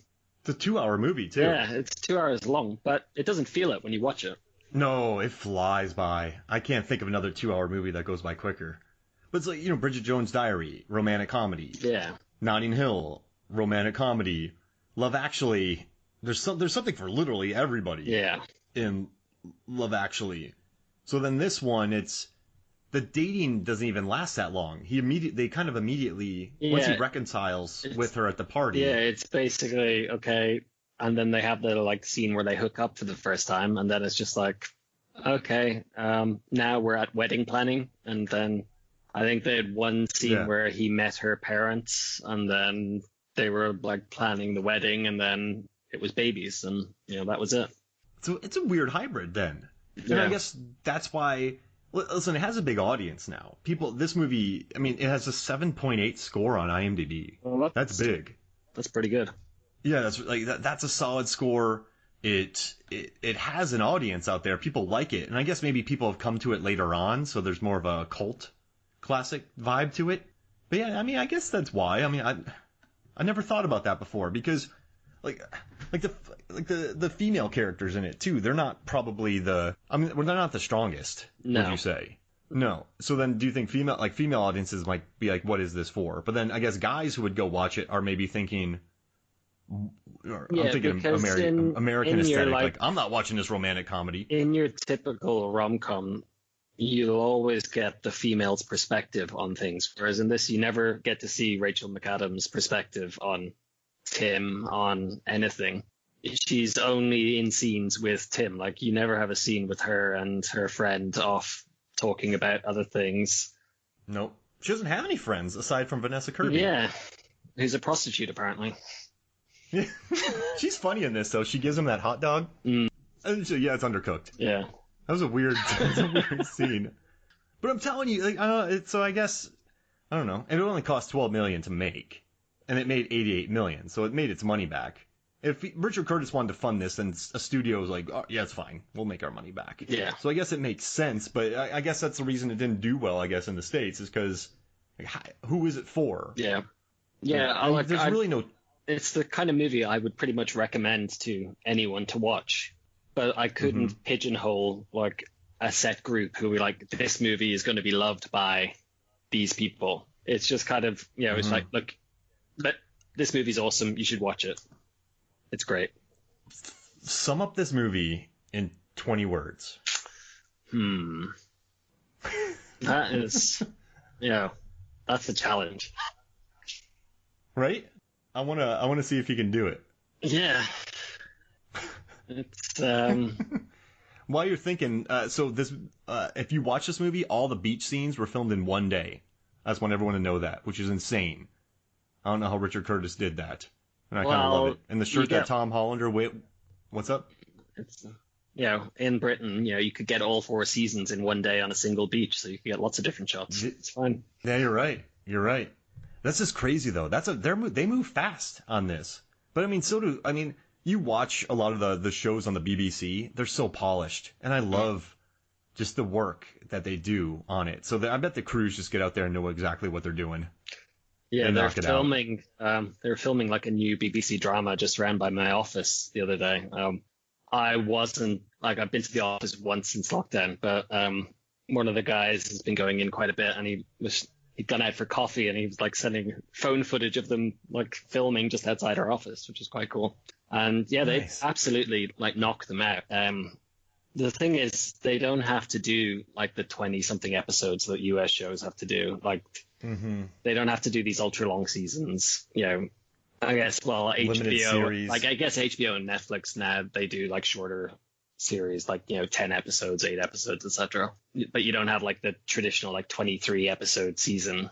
It's a 2-hour movie too. Yeah, it's 2 hours long, but it doesn't feel it when you watch it. No, it flies by. I can't think of another 2-hour movie that goes by quicker. But it's like, Bridget Jones' Diary, romantic comedy. Yeah. Notting Hill, romantic comedy. Love Actually. There's something for literally everybody. Yeah. In Love Actually. So then this one, the dating doesn't even last that long. They kind of immediately, once he reconciles with her at the party. Yeah, it's basically, okay. And then they have the scene where they hook up for the first time, and then it's just like, okay, now we're at wedding planning. And then I think they had one scene where he met her parents, and then they were planning the wedding, and then it was babies, and that was it. So it's a weird hybrid then. And I guess that's why. Listen, it has a big audience now. This movie, I mean, it has a 7.8 score on IMDb. Well, that's big. That's pretty good. Yeah, that's a solid score. It has an audience out there. People like it, and I guess maybe people have come to it later on, so there's more of a cult classic vibe to it. But yeah, I mean, I guess that's why. I mean, I never thought about that before, because the female characters in it too. They're not probably they're not the strongest. No. Would you say? No. So then, do you think female audiences might be like, what is this for? But then I guess guys who would go watch it are maybe thinking. I'm thinking American aesthetic. I'm not watching this romantic comedy. In your typical rom-com, you'll always get the female's perspective on things, whereas in this, you never get to see Rachel McAdams' perspective on Tim, on anything. She's only in scenes with Tim. You never have a scene with her and her friend off talking about other things. Nope. She doesn't have any friends aside from Vanessa Kirby. Yeah, who's a prostitute apparently. Yeah. She's funny in this though. She gives him that hot dog. Mm. It's undercooked. Yeah. That was a weird scene. But I'm telling you, so I guess I don't know. It only cost $12 million to make, and it made $88 million, so it made its money back. if Richard Curtis wanted to fund this, then a studio was like, oh, yeah, it's fine. We'll make our money back. Yeah. So I guess it makes sense, but I guess that's the reason it didn't do well, I guess, in the States, is because who is it for? Yeah. Yeah. There's really no... It's the kind of movie I would pretty much recommend to anyone to watch, but I couldn't pigeonhole like a set group who were like, this movie is going to be loved by these people. It's just kind of, it's like, look, this movie's awesome. You should watch it. It's great. Sum up this movie in 20 words. That is, that's a challenge. Right? I wanna see if you can do it. Yeah. It's While you're thinking, so this, if you watch this movie, all the beach scenes were filmed in one day. I just want everyone to know that, which is insane. I don't know how Richard Curtis did that, and I kind of love it. And the shirt that Tom Hollander what's up? It's in Britain, you could get all 4 seasons in one day on a single beach, so you could get lots of different shots. It's fine. Yeah, you're right. You're right. That's just crazy though. They move fast on this. But you watch a lot of the shows on the BBC. They're so polished, and I love just the work that they do on it. So I bet the crews just get out there and know exactly what they're doing. Yeah, they're filming. They're filming like a new BBC drama just ran by my office the other day. I've been to the office once since lockdown, but one of the guys has been going in quite a bit, and he'd gone out for coffee, and he was like sending phone footage of them like filming just outside our office, which is quite cool. And yeah, nice. They absolutely like knock them out. The thing is, they don't have to do like the 20-something episodes that US shows have to do. Like, they don't have to do these ultra long seasons. I guess, limited HBO, series. like I guess HBO and Netflix now, they do like shorter series, like 10 episodes, 8 episodes, etc. But you don't have like the traditional like 23 episode season.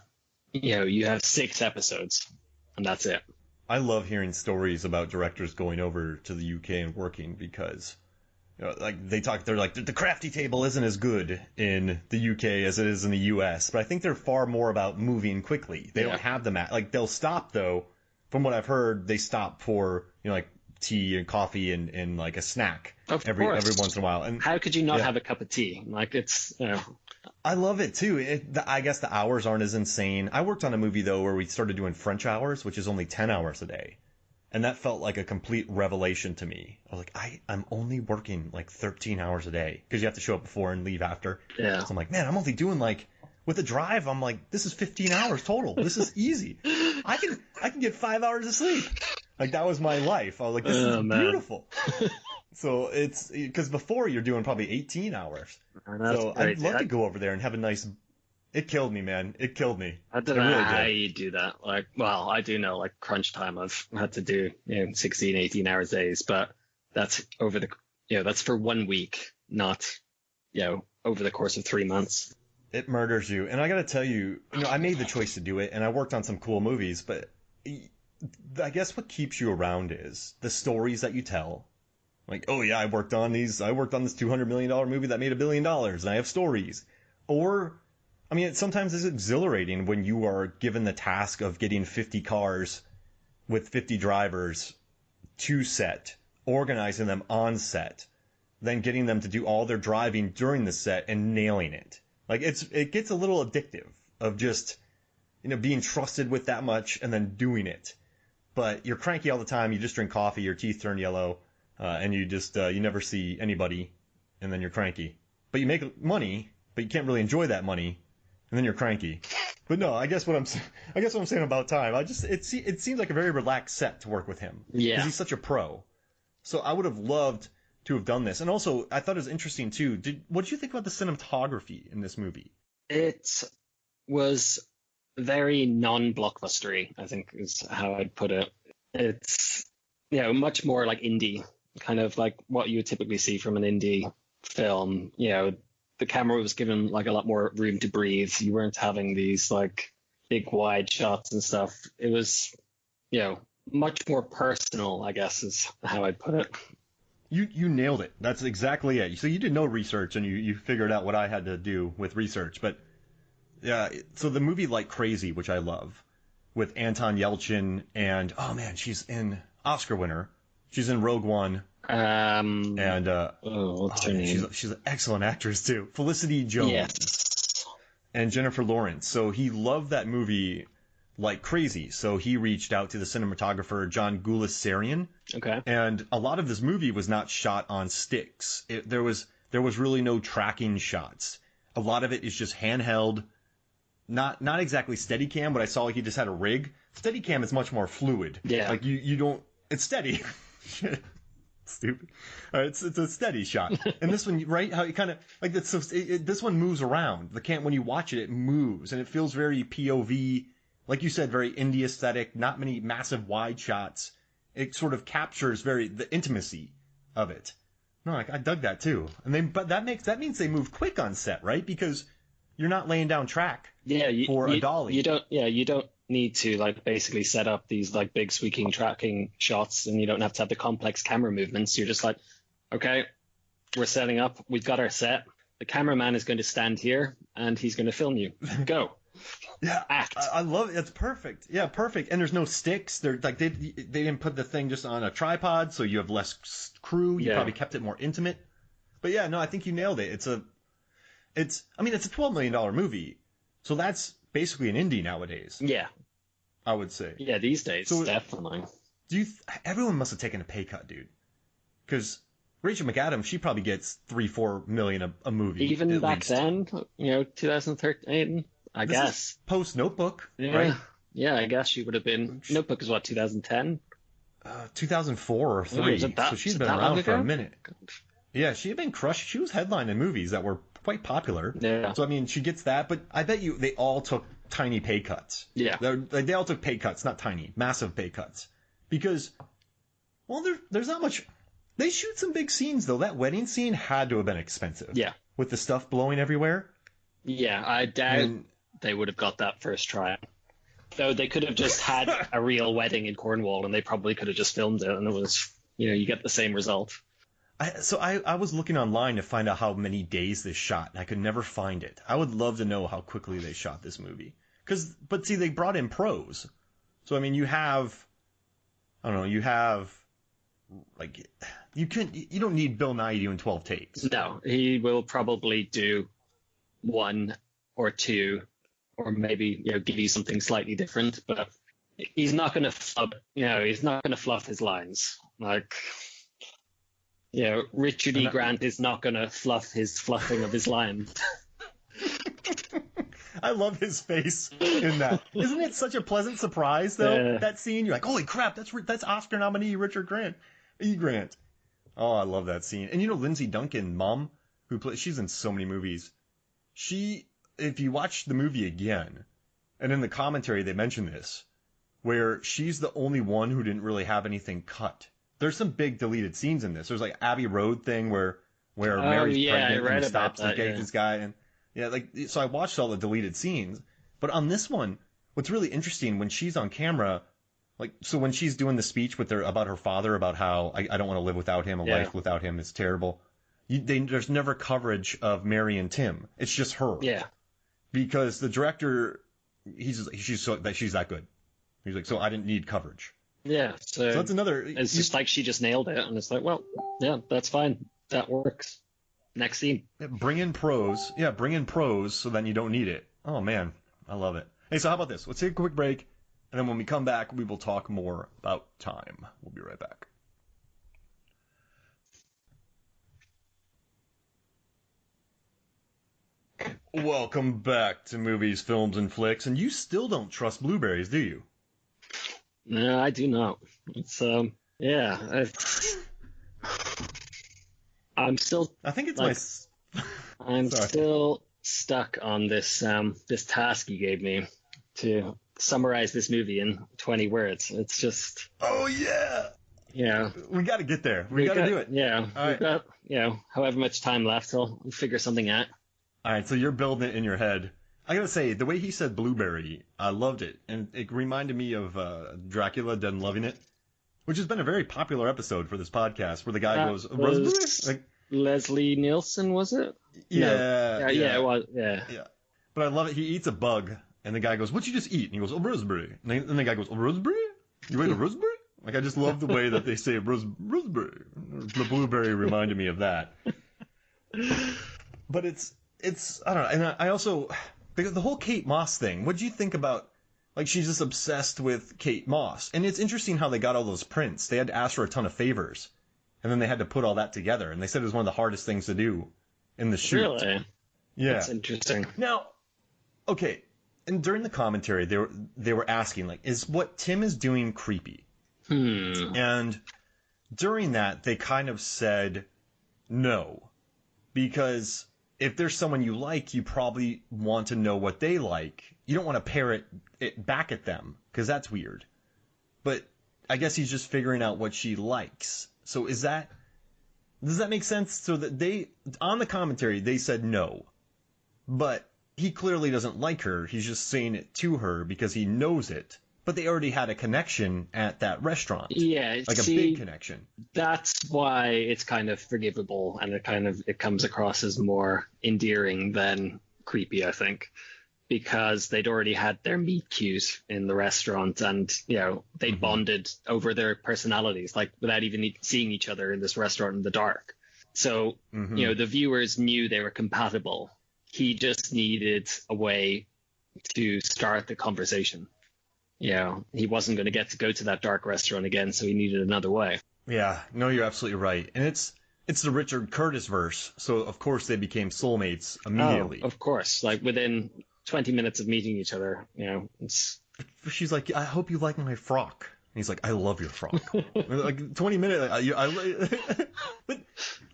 You have 6 episodes, and that's it. I love hearing stories about directors going over to the UK and working because, they're like, the crafty table isn't as good in the UK as it is in the US, but I think they're far more about moving quickly. They don't have them they'll stop though. From what I've heard, they stop for, like tea and coffee and like a snack every once in a while. And how could you not have a cup of tea? Like it's, I love it too. I guess the hours aren't as insane. I worked on a movie though where we started doing French hours, which is only 10 hours a day. And that felt like a complete revelation to me. I was like, I'm only working like 13 hours a day because you have to show up before and leave after. Yeah. So I'm like, man, I'm only doing like, with a drive, I'm like, this is 15 hours total. This is easy. I can get 5 hours of sleep. Like that was my life. I was like, this is beautiful. So it's because before you're doing probably 18 hours. So I'd love to go over there and have a nice. It killed me, man. It killed me. I don't know how you do that. Like, well, I do know like crunch time. I've had to do 16, 18 hours days, but that's over the that's for 1 week, not over the course of 3 months. It murders you. And I got to tell you, I made the choice to do it, and I worked on some cool movies, but I guess what keeps you around is the stories that you tell. Like, oh yeah, I worked on this $200 million movie that made $1 billion, and I have stories. Or, sometimes it's exhilarating when you are given the task of getting 50 cars with 50 drivers to set, organizing them on set, then getting them to do all their driving during the set and nailing it. Like it gets a little addictive of just, being trusted with that much and then doing it. But you're cranky all the time. You just drink coffee, your teeth turn yellow, and you just, you never see anybody, and then you're cranky. But you make money, but you can't really enjoy that money, and then you're cranky. But no, I guess what I'm saying about time, it seems like a very relaxed set to work with him. Yeah. Because he's such a pro. So I would have loved to have done this. And also, I thought it was interesting, too. What did you think about the cinematography in this movie? It was very non-blockbustery, I think is how I'd put it. It's, much more like indie, kind of like what you would typically see from an indie film. The camera was given like a lot more room to breathe. You weren't having these like big wide shots and stuff. It was, much more personal, I guess is how I'd put it. You nailed it. That's exactly it. So you did no research, and you figured out what I had to do with research. But yeah, so the movie Like Crazy, which I love, with Anton Yelchin, and oh man, she's in Oscar winner. She's in Rogue One. And what's her name? She's an excellent actress too. Felicity Jones. Yes. And Jennifer Lawrence. So he loved that movie like crazy. So he reached out to the cinematographer John Guleserian. Okay. And a lot of this movie was not shot on sticks. There was really no tracking shots. A lot of it is just handheld. Not exactly Steadicam, but I saw he just had a rig. Steadicam is much more fluid. Yeah. Like you don't. It's steady. Stupid. It's a steady shot. And this one, right? How it kind of like this. This one moves around. When you watch it, it moves, and it feels very POV, like you said, very indie aesthetic. Not many massive wide shots. It sort of captures the intimacy of it. No, I dug that too. But that means they move quick on set, right? Because you're not laying down track. For a dolly. You don't need to like basically set up these like big sweeping tracking shots, and you don't have to have the complex camera movements. You're just like, okay, we're setting up. We've got our set. The cameraman is going to stand here, and he's going to film you. Go. Yeah, act. I love it. It's perfect. Yeah, perfect. And there's no sticks. They're like they didn't put the thing just on a tripod, so you have less crew. You probably kept it more intimate. But yeah, no, I think you nailed it. It's a $12 million movie, so that's basically an indie nowadays. Yeah, I would say. Yeah, these days, so, definitely. Everyone must have taken a pay cut, dude. Because Rachel McAdams, she probably gets $3-4 million a movie. Even back then, 2013, I guess. Post Notebook, right? Yeah, I guess she would have been. Notebook is what, 2010? 2004 or 3. So she's been around for a minute. Yeah, she had been crushed. She was headlining movies that were quite popular. Yeah. So, I mean, she gets that, but I bet you they all took tiny pay cuts. Yeah. They all took pay cuts, not tiny, massive pay cuts. Because, well, there's not much. They shoot some big scenes, though. That wedding scene had to have been expensive. Yeah. With the stuff blowing everywhere. Yeah, I doubt they would have got that first try. Though they could have just had a real wedding in Cornwall, and they probably could have just filmed it, and it was, you get the same result. I was looking online to find out how many days this shot, and I could never find it. I would love to know how quickly they shot this movie. But see, they brought in pros. So, I mean, you don't need Bill Nighy doing 12 takes. No, he will probably do 1 or 2, or maybe, give you something slightly different, but he's not going to fluff his lines. Like, Richard E. Grant is not going to fluff his fluffing of his lines. I love his face in that. Isn't it such a pleasant surprise, though? That scene, you're like, holy crap, that's Oscar nominee Richard E. Grant. Oh, I love that scene. And Lindsay Duncan, Mom, she's in so many movies. If you watch the movie again, and in the commentary they mention this, where she's the only one who didn't really have anything cut. There's some big deleted scenes in this. There's like Abbey Road thing where Mary's pregnant and stops to get this guy, and so I watched all the deleted scenes. But on this one, what's really interesting when she's on camera, when she's doing the speech about her father, about how I don't want to live without him, life without him is terrible. There's never coverage of Mary and Tim. It's just her. Yeah. Because the director, she's that good. He's like, so I didn't need coverage. Yeah. So that's another. It's just like she just nailed it, and it's like, well, yeah, that's fine. That works. Next scene. Bring in pros. Yeah, bring in pros, so then you don't need it. Oh man, I love it. Hey, so how about this? Let's take a quick break, and then when we come back, we will talk more about time. We'll be right back. Welcome back to Movies, Films, and Flicks. And you still don't trust blueberries, do you? No, I do not. It's I'm still. I think it's I'm still stuck on this this task you gave me to summarize this movie in 20 words. It's just. Oh yeah. Yeah. We got to get there. We got to do it. Yeah. We've got however much time left. I'll figure something out. All right, so you're building it in your head. I gotta say, the way he said blueberry, I loved it. And it reminded me of Dracula, Dead and Loving It, which has been a very popular episode for this podcast, where the guy goes, raspberry? Leslie Nielsen, was it? Yeah. No. Yeah, it was. Yeah. But I love it. He eats a bug, and the guy goes, what'd you just eat? And he goes, raspberry. And the guy goes, raspberry? You ate a raspberry? Like, I just love the way that they say raspberry. The blueberry reminded me of that. But it's I don't know. And I also, because the whole Kate Moss thing, what do you think about, like, she's just obsessed with Kate Moss. And it's interesting how they got all those prints. They had to ask for a ton of favors. And then they had to put all that together. And they said it was one of the hardest things to do in the shoot. Really? Yeah. That's interesting. Now, okay. And during the commentary, they were asking, like, is what Tim is doing creepy? And during that, they kind of said no. Because if there's someone you like, you probably want to know what they like. You don't want to parrot it back at them, because that's weird. But I guess he's just figuring out what she likes. So does that make sense? So that on the commentary, they said no. But he clearly doesn't like her. He's just saying it to her because he knows it. But they already had a connection at that restaurant. Yeah, like a big connection. That's why it's kind of forgivable, and it comes across as more endearing than creepy, I think, because they'd already had their meet cute in the restaurant, and they bonded over their personalities, like without even seeing each other in this restaurant in the dark. So the viewers knew they were compatible. He just needed a way to start the conversation. He wasn't going to get to go to that dark restaurant again, so he needed another way. Yeah, no, you're absolutely right. And it's the Richard Curtis verse, so of course they became soulmates immediately. Oh, of course, like within 20 minutes of meeting each other, it's... She's like, I hope you like my frock. And he's like, I love your frock. Like 20 minutes, but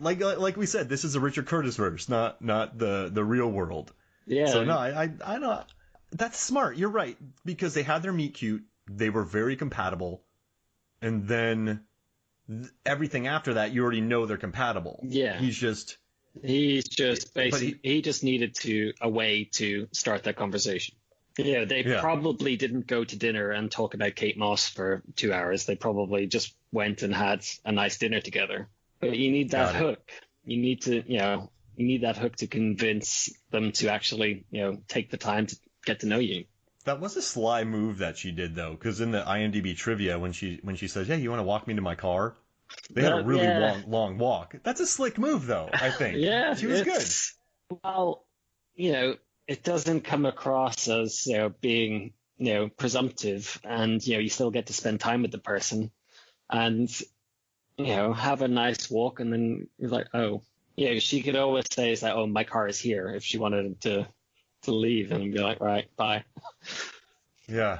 like we said, this is a Richard Curtis verse, not the real world. Yeah. So no, I know. That's smart. You're right. Because they had their meet cute. They were very compatible. And then everything after that, you already know they're compatible. Yeah. He just basically, he just needed a way to start that conversation. They probably didn't go to dinner and talk about Kate Moss for 2 hours. They probably just went and had a nice dinner together. But you need that hook. You need to, you need that hook to convince them to actually, take the time to get to know you. That was a sly move that she did, though, because in the IMDb trivia, when she says, "Hey, you want to walk me to my car?" They had a really long walk. That's a slick move, though, I think. Yeah, she was good. Well, it doesn't come across as being presumptive, and you still get to spend time with the person, and have a nice walk, and then you're like, oh, she could always say, "Is that oh, my car is here," if she wanted to leave, and be like, right, bye. Yeah,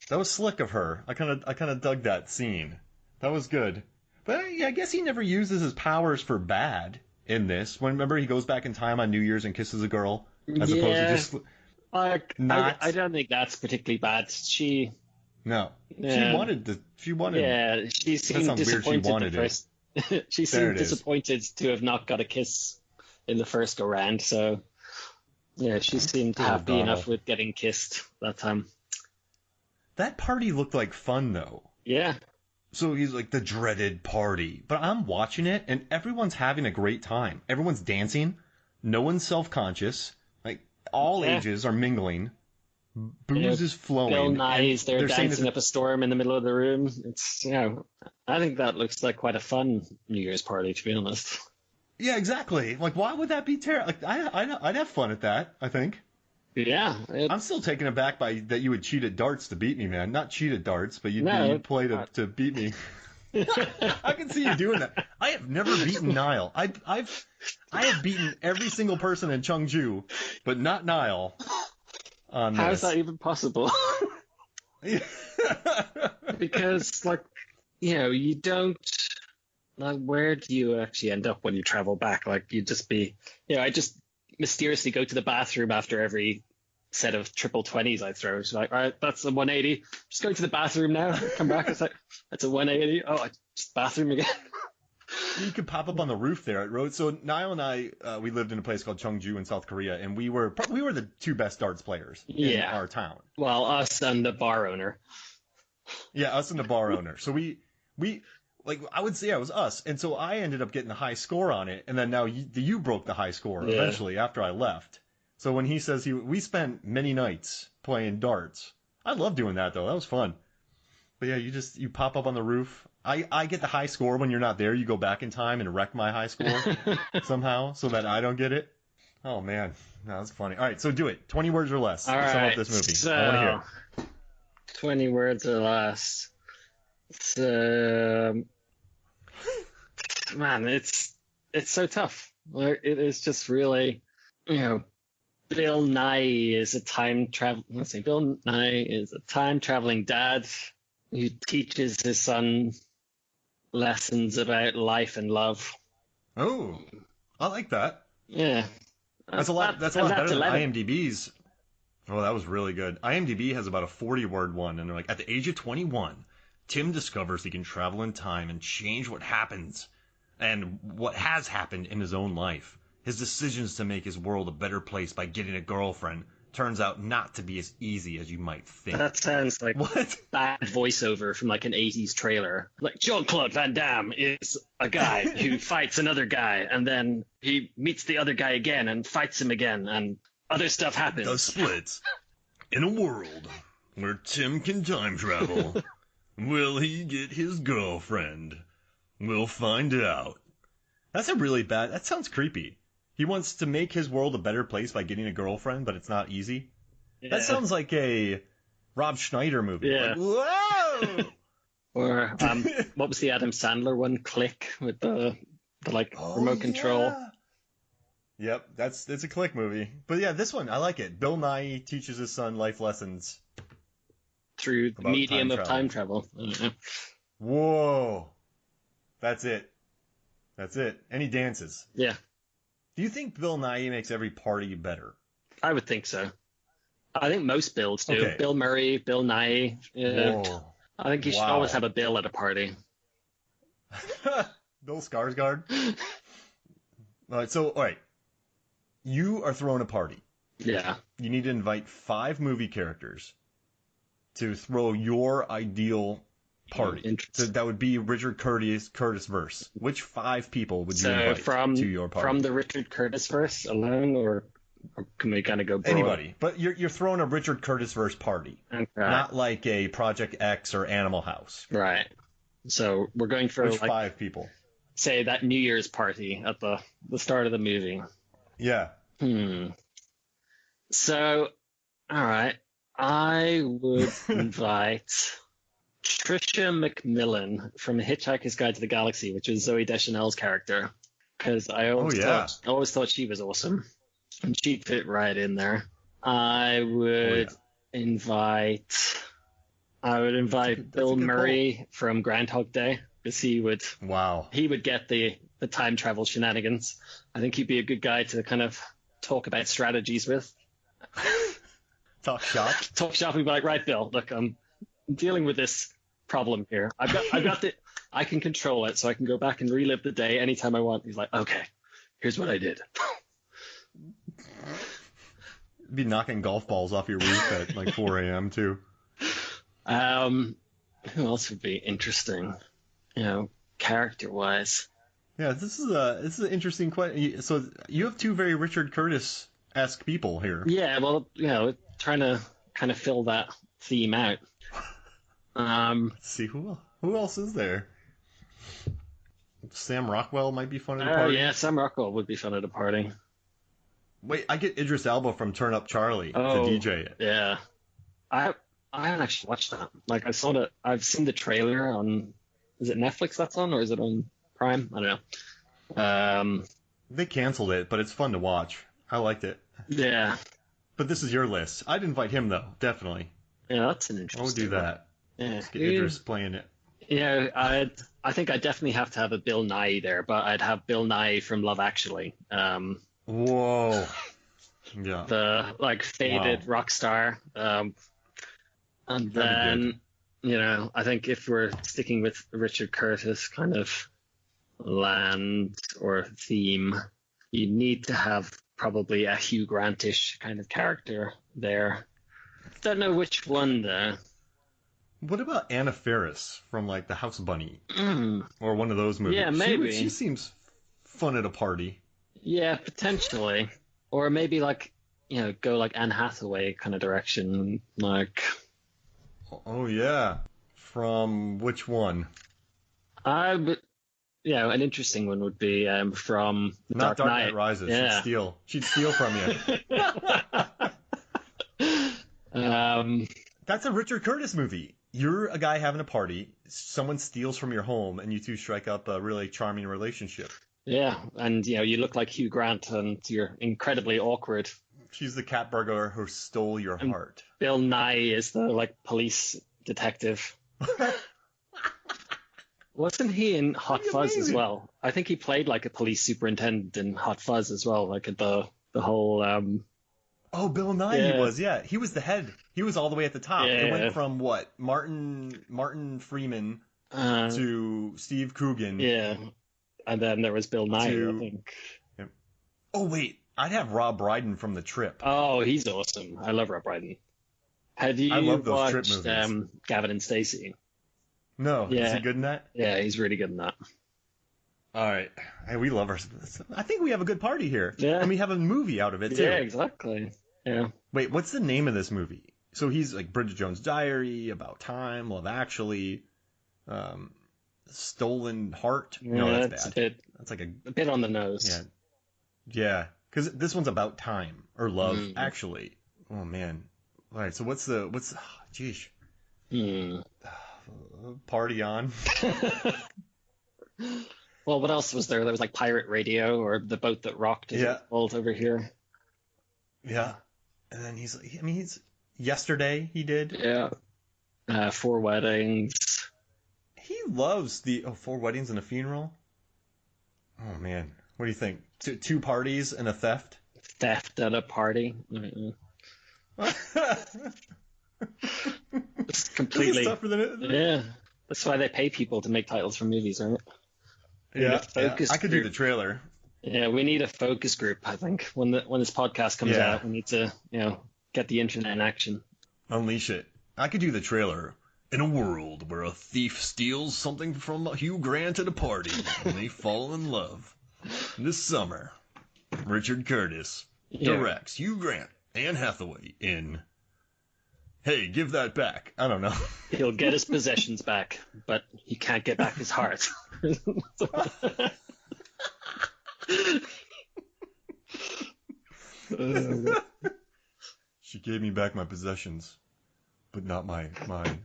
that was slick of her. I kind of dug that scene. That was good. But I guess he never uses his powers for bad in this. Remember, he goes back in time on New Year's and kisses a girl, as opposed to just not. I don't think that's particularly bad. She wanted. Yeah, she seemed disappointed she seemed disappointed to have not got a kiss in the first go round. So. Yeah, she seemed happy enough with getting kissed that time. That party looked like fun, though. Yeah. So he's like the dreaded party. But I'm watching it, and everyone's having a great time. Everyone's dancing. No one's self-conscious. Like, all ages are mingling. Booze is flowing. Bill Nighy's there dancing up a storm in the middle of the room. It's, I think that looks like quite a fun New Year's party, to be honest. Yeah, exactly. Like, why would that be terrible? Like, I'd have fun at that, I think. Yeah. I'm still taken aback by that you would cheat at darts to beat me, man. Not cheat at darts, but you'd play to beat me. I can see you doing that. I have never beaten Niall. I have beaten every single person in Cheongju, but not Niall. How is that even possible? Because, you don't... Like, where do you actually end up when you travel back? Like, you'd just be... I just mysteriously go to the bathroom after every set of triple 20s I throw. It's like, all right, that's a 180. Just go to the bathroom now. Come back. It's like, that's a 180. Oh, just bathroom again. You could pop up on the roof there at Road. So Niall and I, we lived in a place called Cheongju in South Korea, and we were the two best darts players in our town. Well, us and the bar owner. Yeah, us and the bar owner. So we like, I would say it was us. And so I ended up getting the high score on it. And then now you broke the high score eventually after I left. So when he says we spent many nights playing darts. I love doing that, though. That was fun. But yeah, you pop up on the roof. I get the high score when you're not there. You go back in time and wreck my high score somehow so that I don't get it. Oh man, no, that's funny. All right, so do it. 20 words or less. All Sum right, up this movie. so I want to hear it. 20 words or less. So, man, it's so tough. Like, it is just really, Bill Nighy is a time travel. Let's see, Bill Nighy is a time traveling dad who teaches his son lessons about life and love. Oh, I like that. Yeah, That's a lot better than 11. IMDb's. Oh, that was really good. IMDb has about a 40-word one, and they're like, at the age of 21, Tim discovers he can travel in time and change what happens and what has happened in his own life. His decisions to make his world a better place by getting a girlfriend turns out not to be as easy as you might think. That sounds like What? bad voiceover from like an 80s trailer. Like Jean-Claude Van Damme is a guy who fights another guy, and then he meets the other guy again and fights him again, and other stuff happens. The splits. In a world where Tim can time travel, will he get his girlfriend? We'll find out. That's a really bad... That sounds creepy. He wants to make his world a better place by getting a girlfriend, but it's not easy. Yeah. That sounds like a Rob Schneider movie. Yeah. Like, whoa! Or what was the Adam Sandler one? Click with the remote control. Yep, it's a Click movie. But yeah, this one I like it. Bill Nighy teaches his son life lessons through the medium of time travel. Whoa, that's it. And he dances. Yeah. Do you think Bill Nighy makes every party better? I would think so. I think most Bills do. Okay. Bill Murray, Bill Nighy. Whoa. I think you should always have a Bill at a party. Bill Skarsgård. All right. You are throwing a party. Yeah. You need to invite 5 movie characters to throw your ideal party. So that would be Richard Curtis verse. Which 5 people would you invite to your party? From the Richard Curtis verse alone, or can we kind of go broad? Anybody. But you're throwing a Richard Curtis verse party. Okay. Not like a Project X or Animal House. Right. So we're going for which 5 people? Say that New Year's party at the start of the movie. Yeah. So, all right. I would invite Trisha McMillan from Hitchhiker's Guide to the Galaxy, which is Zooey Deschanel's character, because I always thought she was awesome, and she'd fit right in there. I would invite Bill Murray from Groundhog Day, because he would get the time travel shenanigans. I think he'd be a good guy to kind of talk about strategies with. Talk shop and be like, right, Bill, look, I'm dealing with this problem here. I've got I can control it, so I can go back and relive the day anytime I want. He's like, okay, here's what I did. Be knocking golf balls off your roof at like 4 a.m. too. Who else would be interesting? Character wise. Yeah, this is an interesting question. So you have 2 very Richard Curtis-esque people here. Yeah, well, trying to kind of fill that theme out. Let's see who else is there. Sam Rockwell might be fun at a party. Yeah, Sam Rockwell would be fun at a party. Wait, I get Idris Elba from Turn Up Charlie to DJ it. Yeah, I haven't actually watched that. Like, I've seen the trailer on. Is it Netflix that's on, or is it on Prime? I don't know. They canceled it, but it's fun to watch. I liked it. Yeah. But this is your list. I'd invite him though, definitely. Yeah, that's an interesting. I would do that. Yeah. Let's get Idris playing it. Yeah, I think I definitely have to have a Bill Nighy there, but I'd have Bill Nighy from Love Actually. Whoa. Yeah. The faded rock star. And then, I think if we're sticking with Richard Curtis kind of land or theme, you need to have probably a Hugh Grantish kind of character there. Don't know which one though. What about Anna Faris from like The House Bunny or one of those movies? Yeah, maybe. She seems fun at a party. Yeah, potentially. Or maybe go like Anne Hathaway kind of direction, like. Oh yeah, From which one? But, an interesting one would be from The Not Dark Knight. Knight Rises. Yeah. She'd steal from you. That's a Richard Curtis movie. You're a guy having a party. Someone steals from your home, and you two strike up a really charming relationship. Yeah, and you look like Hugh Grant, and you're incredibly awkward. She's the cat burglar who stole your heart. Bill Nighy is the police detective. Wasn't he in Hot Fuzz as well? I think he played like a police superintendent in Hot Fuzz as well, like the whole. Oh, Bill Nighy was, yeah. He was the head. He was all the way at the top. Yeah. It went from what? Martin Freeman to Steve Coogan. Yeah. And then there was Bill Nighy, I think. Yeah. Oh, wait. I'd have Rob Brydon from The Trip. Oh, he's awesome. I love Rob Brydon. Have you I love those watched Trip movies. Gavin and Stacey? No. Yeah. Is he good in that? Yeah, he's really good in that. All right. Hey, we love our... I think we have a good party here. Yeah. And we have a movie out of it, too. Yeah, exactly. Yeah. Wait, what's the name of this movie? So he's like Bridget Jones' Diary, About Time, Love Actually, Stolen Heart. Yeah, No, that's bad. That's a bit on the nose. Yeah. Yeah. Because this one's about time or love, actually. Oh, man. All right. So geesh. Party on. Well, what else was there? There was like Pirate Radio or The Boat That Rocked, as it's called over here. Yeah. And then he's Yesterday he did. Yeah. 4 Weddings. He loves the 4 Weddings and a Funeral. Oh, man. What do you think? 2 parties and a theft? Theft at a party. It's completely. Tougher than it. Yeah. That's why they pay people to make titles for movies, right? Yeah. I could do the trailer. Yeah, we need a focus group, I think. When this podcast comes out, we need to, get the internet in action. Unleash it. I could do the trailer. In a world where a thief steals something from Hugh Grant at a party and they fall in love. This summer, Richard Curtis directs Hugh Grant, Anne Hathaway in Hey, Give That Back. I don't know. He'll get his possessions back, but he can't get back his heart. She gave me back my possessions, but not my heart.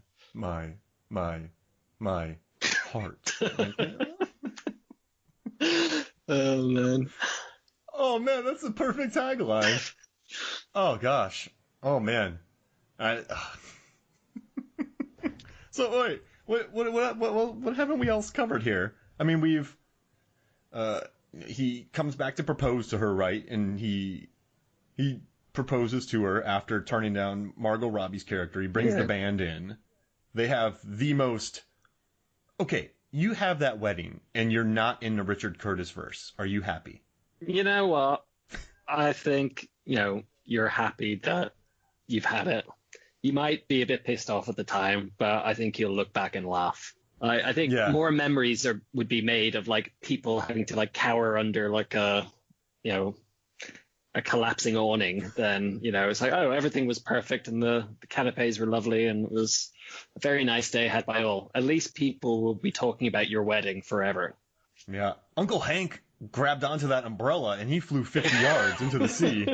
Oh man, that's the perfect tagline. Oh gosh. Oh man. So wait, what haven't we else covered here? I mean, we've he comes back to propose to her, right? And he proposes to her after turning down Margot Robbie's character. He brings the band in. They have the most. Okay, you have that wedding, and you're not in the Richard Curtis verse. Are you happy? You know what? I think you're happy that you've had it. You might be a bit pissed off at the time, but I think you'll look back and laugh. I think more memories would be made of like people having to like cower under like a collapsing awning than it's like, oh, everything was perfect and the canapes were lovely and it was a very nice day had by all. At least people will be talking about your wedding forever. Yeah. Uncle Hank grabbed onto that umbrella and he flew 50 yards into the sea.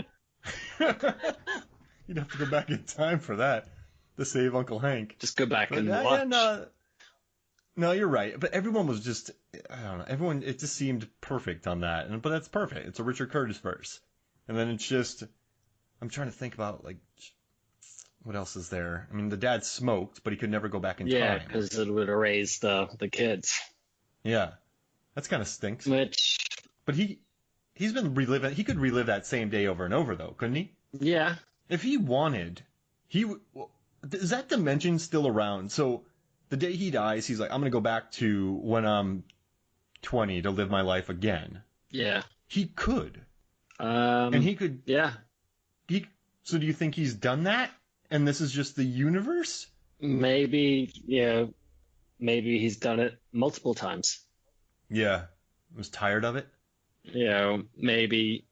You'd have to go back in time for that to save Uncle Hank. Just go back and watch. No, you're right. But everyone was just, I don't know. Everyone, it just seemed perfect on that. But that's perfect. It's a Richard Curtis verse. And then it's just, I'm trying to think about, like, what else is there? I mean, the dad smoked, but he could never go back in time. Yeah, because it would erase the kids. Yeah. That's kind of stinks. But he's been reliving, he could relive that same day over and over, though, couldn't he? Yeah. If he wanted, is that dimension still around? So the day he dies, he's like, I'm going to go back to when I'm 20 to live my life again. Yeah. He could. And he could. Yeah. So do you think he's done that? And this is just the universe? Maybe, maybe he's done it multiple times. Yeah. Was tired of it? Maybe,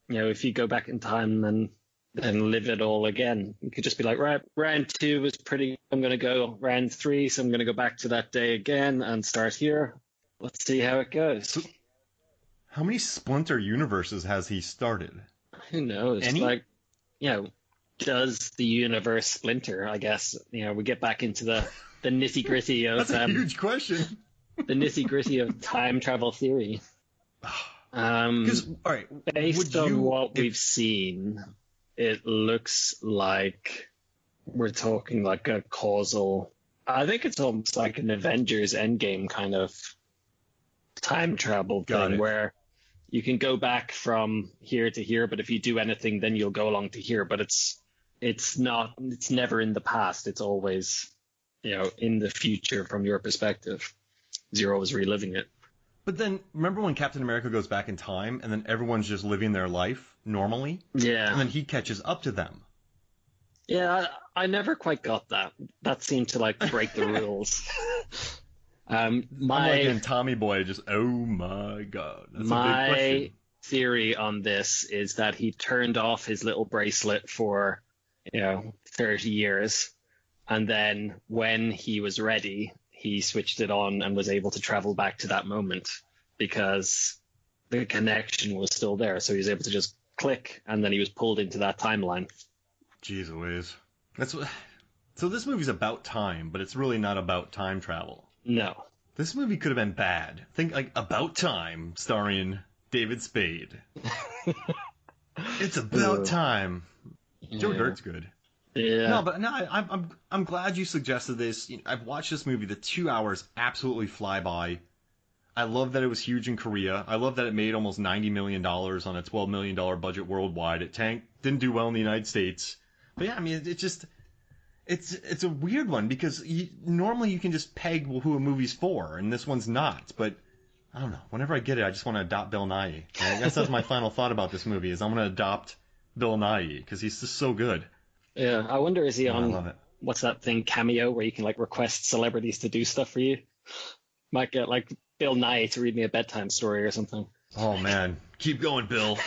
if you go back in time and then live it all again. You could just be like, right, round 2 was pretty. I'm going to go round 3, so I'm going to go back to that day again and start here. Let's see how it goes. So, how many Splinter universes has he started? Who knows? Any? Like, does the universe splinter? I guess we get back into the nitty gritty of That's a huge question. The nitty gritty of time travel theory. Because all right, based on what we've seen, it looks like we're talking like a causal. I think it's almost like an Avengers Endgame kind of time travel thing where you can go back from here to here, but if you do anything, then you'll go along to here. But it's never in the past. It's always, in the future from your perspective. You're always reliving it. But then, remember when Captain America goes back in time, and then everyone's just living their life normally? Yeah. And then he catches up to them. Yeah, I never quite got that. That seemed to, break the rules. I'm like in Tommy Boy, just, oh my god. That's a big question. My theory on this is that he turned off his little bracelet for, 30 years. And then when he was ready, he switched it on and was able to travel back to that moment because the connection was still there. So he was able to just click, and then he was pulled into that timeline. Jeez Louise. So this movie's about time, but it's really not about time travel. No. This movie could have been bad. Think like About Time, starring David Spade. It's about time. Yeah. Joe Dirt's good. Yeah. I'm glad you suggested this. I've watched this movie. The 2 hours absolutely fly by. I love that it was huge in Korea. I love that it made almost $90 million on a $12 million budget worldwide. It didn't do well in the United States. But yeah, I mean, it's a weird one because normally you can just peg who a movie's for, and this one's not. But I don't know. Whenever I get it, I just want to adopt Bill Nighy. I guess that's my final thought about this movie is I'm going to adopt Bill Nighy because he's just so good. Yeah, I wonder is he on? I love it. What's that thing, Cameo, where you can request celebrities to do stuff for you? Might get Bill Nighy to read me a bedtime story or something. Oh man, keep going, Bill.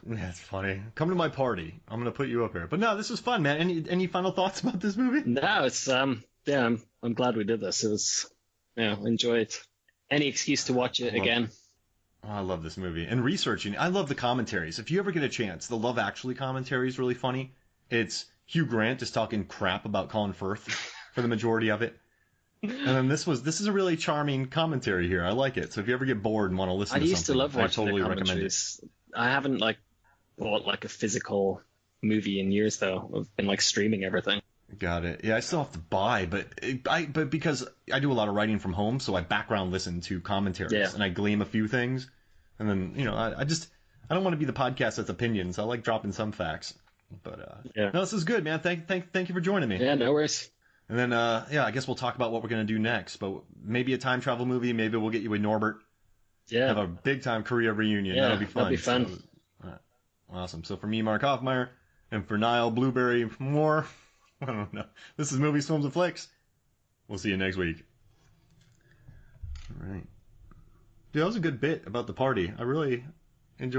That's funny. Come to my party. I'm gonna put you up here. But no, this was fun, man. Any final thoughts about this movie? No, it's I'm glad we did this. It was enjoy it. Any excuse to watch it again. I love this movie. And researching, I love the commentaries. If you ever get a chance, the Love Actually commentary is really funny. It's Hugh Grant just talking crap about Colin Firth for the majority of it. And then this is a really charming commentary here. I like it. So if you ever get bored and want to listen to something, I used to love watching I totally recommend it. I haven't bought a physical movie in years though. I've been streaming everything. Got it. Yeah, I still have to buy, but because I do a lot of writing from home, so I background listen to commentaries and I glean a few things, and then I don't want to be the podcast that's opinions. I like dropping some facts, but no, this is good, man. Thank you for joining me. Yeah, no worries. And then I guess we'll talk about what we're gonna do next, but maybe a time travel movie. Maybe we'll get you with Norbert. Yeah. Have a big time Korea reunion. Yeah, that'll be fun. That'll be fun. So, all right. Awesome. So for me, Mark Hoffmeyer, and for Niall Blueberry Moore. I don't know. This is Movies, Films, and Flicks. We'll see you next week. All right. Dude, that was a good bit about the party. I really